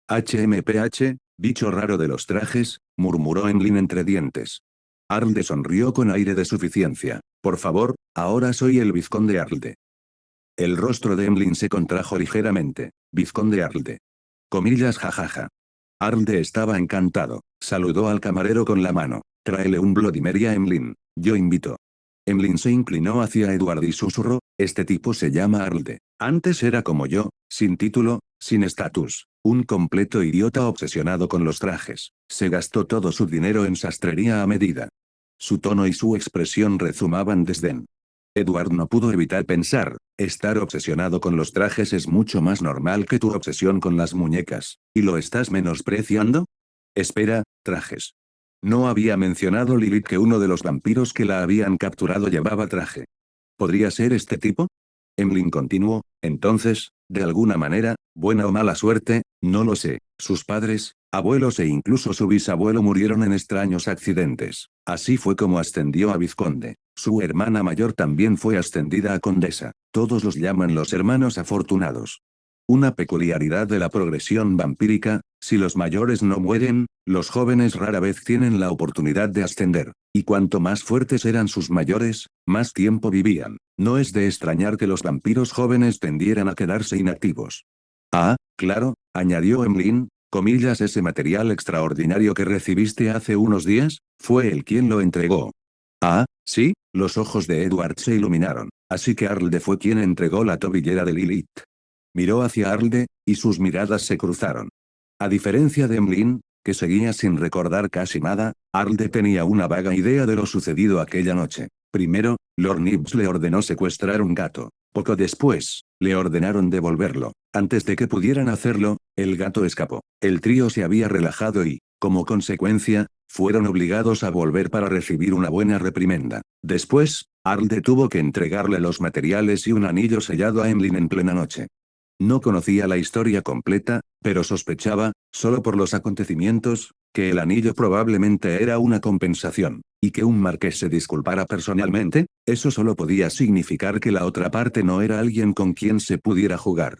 HMPH, bicho raro de los trajes, murmuró Emlyn entre dientes. Arlde sonrió con aire de suficiencia. Por favor, ahora soy el vizconde Arlde. El rostro de Emlyn se contrajo ligeramente. Vizconde Arlde. Comillas, jajaja. Arlde estaba encantado. Saludó al camarero con la mano. Tráele un Bloody Mary a Emlyn. Yo invito. Emlyn se inclinó hacia Edward y susurró: este tipo se llama Arlde. Antes era como yo, sin título, sin estatus. Un completo idiota obsesionado con los trajes. Se gastó todo su dinero en sastrería a medida. Su tono y su expresión rezumaban desdén. Edward no pudo evitar pensar: estar obsesionado con los trajes es mucho más normal que tu obsesión con las muñecas. ¿Y lo estás menospreciando? Espera, trajes. No había mencionado Lilith que uno de los vampiros que la habían capturado llevaba traje. ¿Podría ser este tipo? Emlyn continuó: entonces, de alguna manera, buena o mala suerte, no lo sé, sus padres, abuelos e incluso su bisabuelo murieron en extraños accidentes. Así fue como ascendió a vizconde. Su hermana mayor también fue ascendida a condesa. Todos los llaman los hermanos afortunados. Una peculiaridad de la progresión vampírica: si los mayores no mueren, los jóvenes rara vez tienen la oportunidad de ascender. Y cuanto más fuertes eran sus mayores, más tiempo vivían. No es de extrañar que los vampiros jóvenes tendieran a quedarse inactivos. Ah, claro, añadió Emlyn, comillas, ese material extraordinario que recibiste hace unos días, fue él quien lo entregó. Ah, sí, los ojos de Edward se iluminaron. Así que Arlde fue quien entregó la tobillera de Lilith. Miró hacia Arlde, y sus miradas se cruzaron. A diferencia de Emlyn, que seguía sin recordar casi nada, Arlde tenía una vaga idea de lo sucedido aquella noche. Primero, Lord Nibs le ordenó secuestrar un gato. Poco después, le ordenaron devolverlo. Antes de que pudieran hacerlo, el gato escapó. El trío se había relajado y, como consecuencia, fueron obligados a volver para recibir una buena reprimenda. Después, Arlde tuvo que entregarle los materiales y un anillo sellado a Emlyn en plena noche. No conocía la historia completa, pero sospechaba, solo por los acontecimientos, que el anillo probablemente era una compensación, y que un marqués se disculpara personalmente, eso solo podía significar que la otra parte no era alguien con quien se pudiera jugar.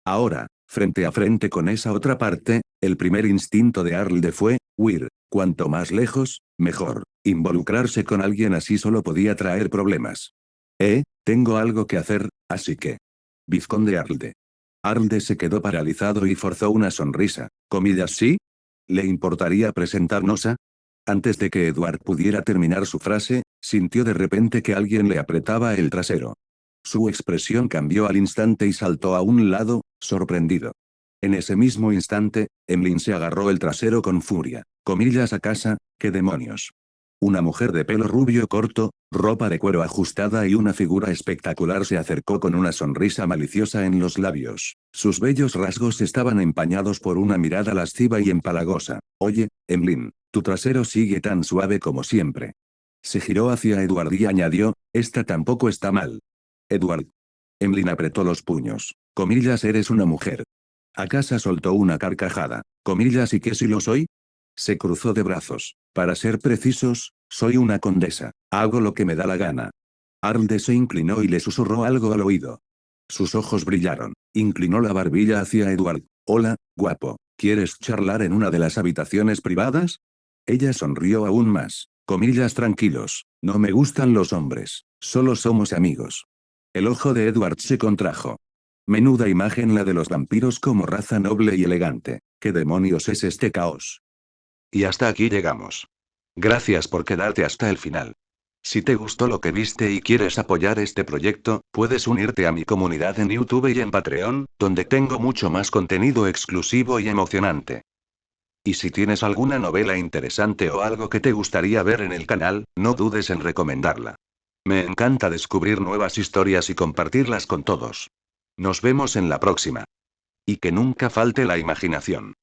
Ahora, frente a frente con esa otra parte, el primer instinto de Arlde fue, huir, cuanto más lejos, mejor. Involucrarse con alguien así solo podía traer problemas. Tengo algo que hacer, así que. Vizconde Arlde. Arlde se quedó paralizado y forzó una sonrisa. ¿Comillas sí? ¿Le importaría presentarnos a? Antes de que Edward pudiera terminar su frase, sintió de repente que alguien le apretaba el trasero. Su expresión cambió al instante y saltó a un lado, sorprendido. En ese mismo instante, Emlyn se agarró el trasero con furia. Comillas a casa, ¿qué demonios? Una mujer de pelo rubio corto, ropa de cuero ajustada y una figura espectacular se acercó con una sonrisa maliciosa en los labios. Sus bellos rasgos estaban empañados por una mirada lasciva y empalagosa. Oye, Emlyn, tu trasero sigue tan suave como siempre. Se giró hacia Edward y añadió, esta tampoco está mal. Edward. Emlyn apretó los puños. Comillas, eres una mujer. Akasa soltó una carcajada. Comillas, ¿y qué si lo soy? Se cruzó de brazos. Para ser precisos, soy una condesa. Hago lo que me da la gana. Arlde se inclinó y le susurró algo al oído. Sus ojos brillaron. Inclinó la barbilla hacia Edward. Hola, guapo. ¿Quieres charlar en una de las habitaciones privadas? Ella sonrió aún más. Comillas, tranquilos. No me gustan los hombres. Solo somos amigos. El ojo de Edward se contrajo. Menuda imagen la de los vampiros como raza noble y elegante. ¿Qué demonios es este caos? Y hasta aquí llegamos. Gracias por quedarte hasta el final. Si te gustó lo que viste y quieres apoyar este proyecto, puedes unirte a mi comunidad en YouTube y en Patreon, donde tengo mucho más contenido exclusivo y emocionante. Y si tienes alguna novela interesante o algo que te gustaría ver en el canal, no dudes en recomendarla. Me encanta descubrir nuevas historias y compartirlas con todos. Nos vemos en la próxima. Y que nunca falte la imaginación.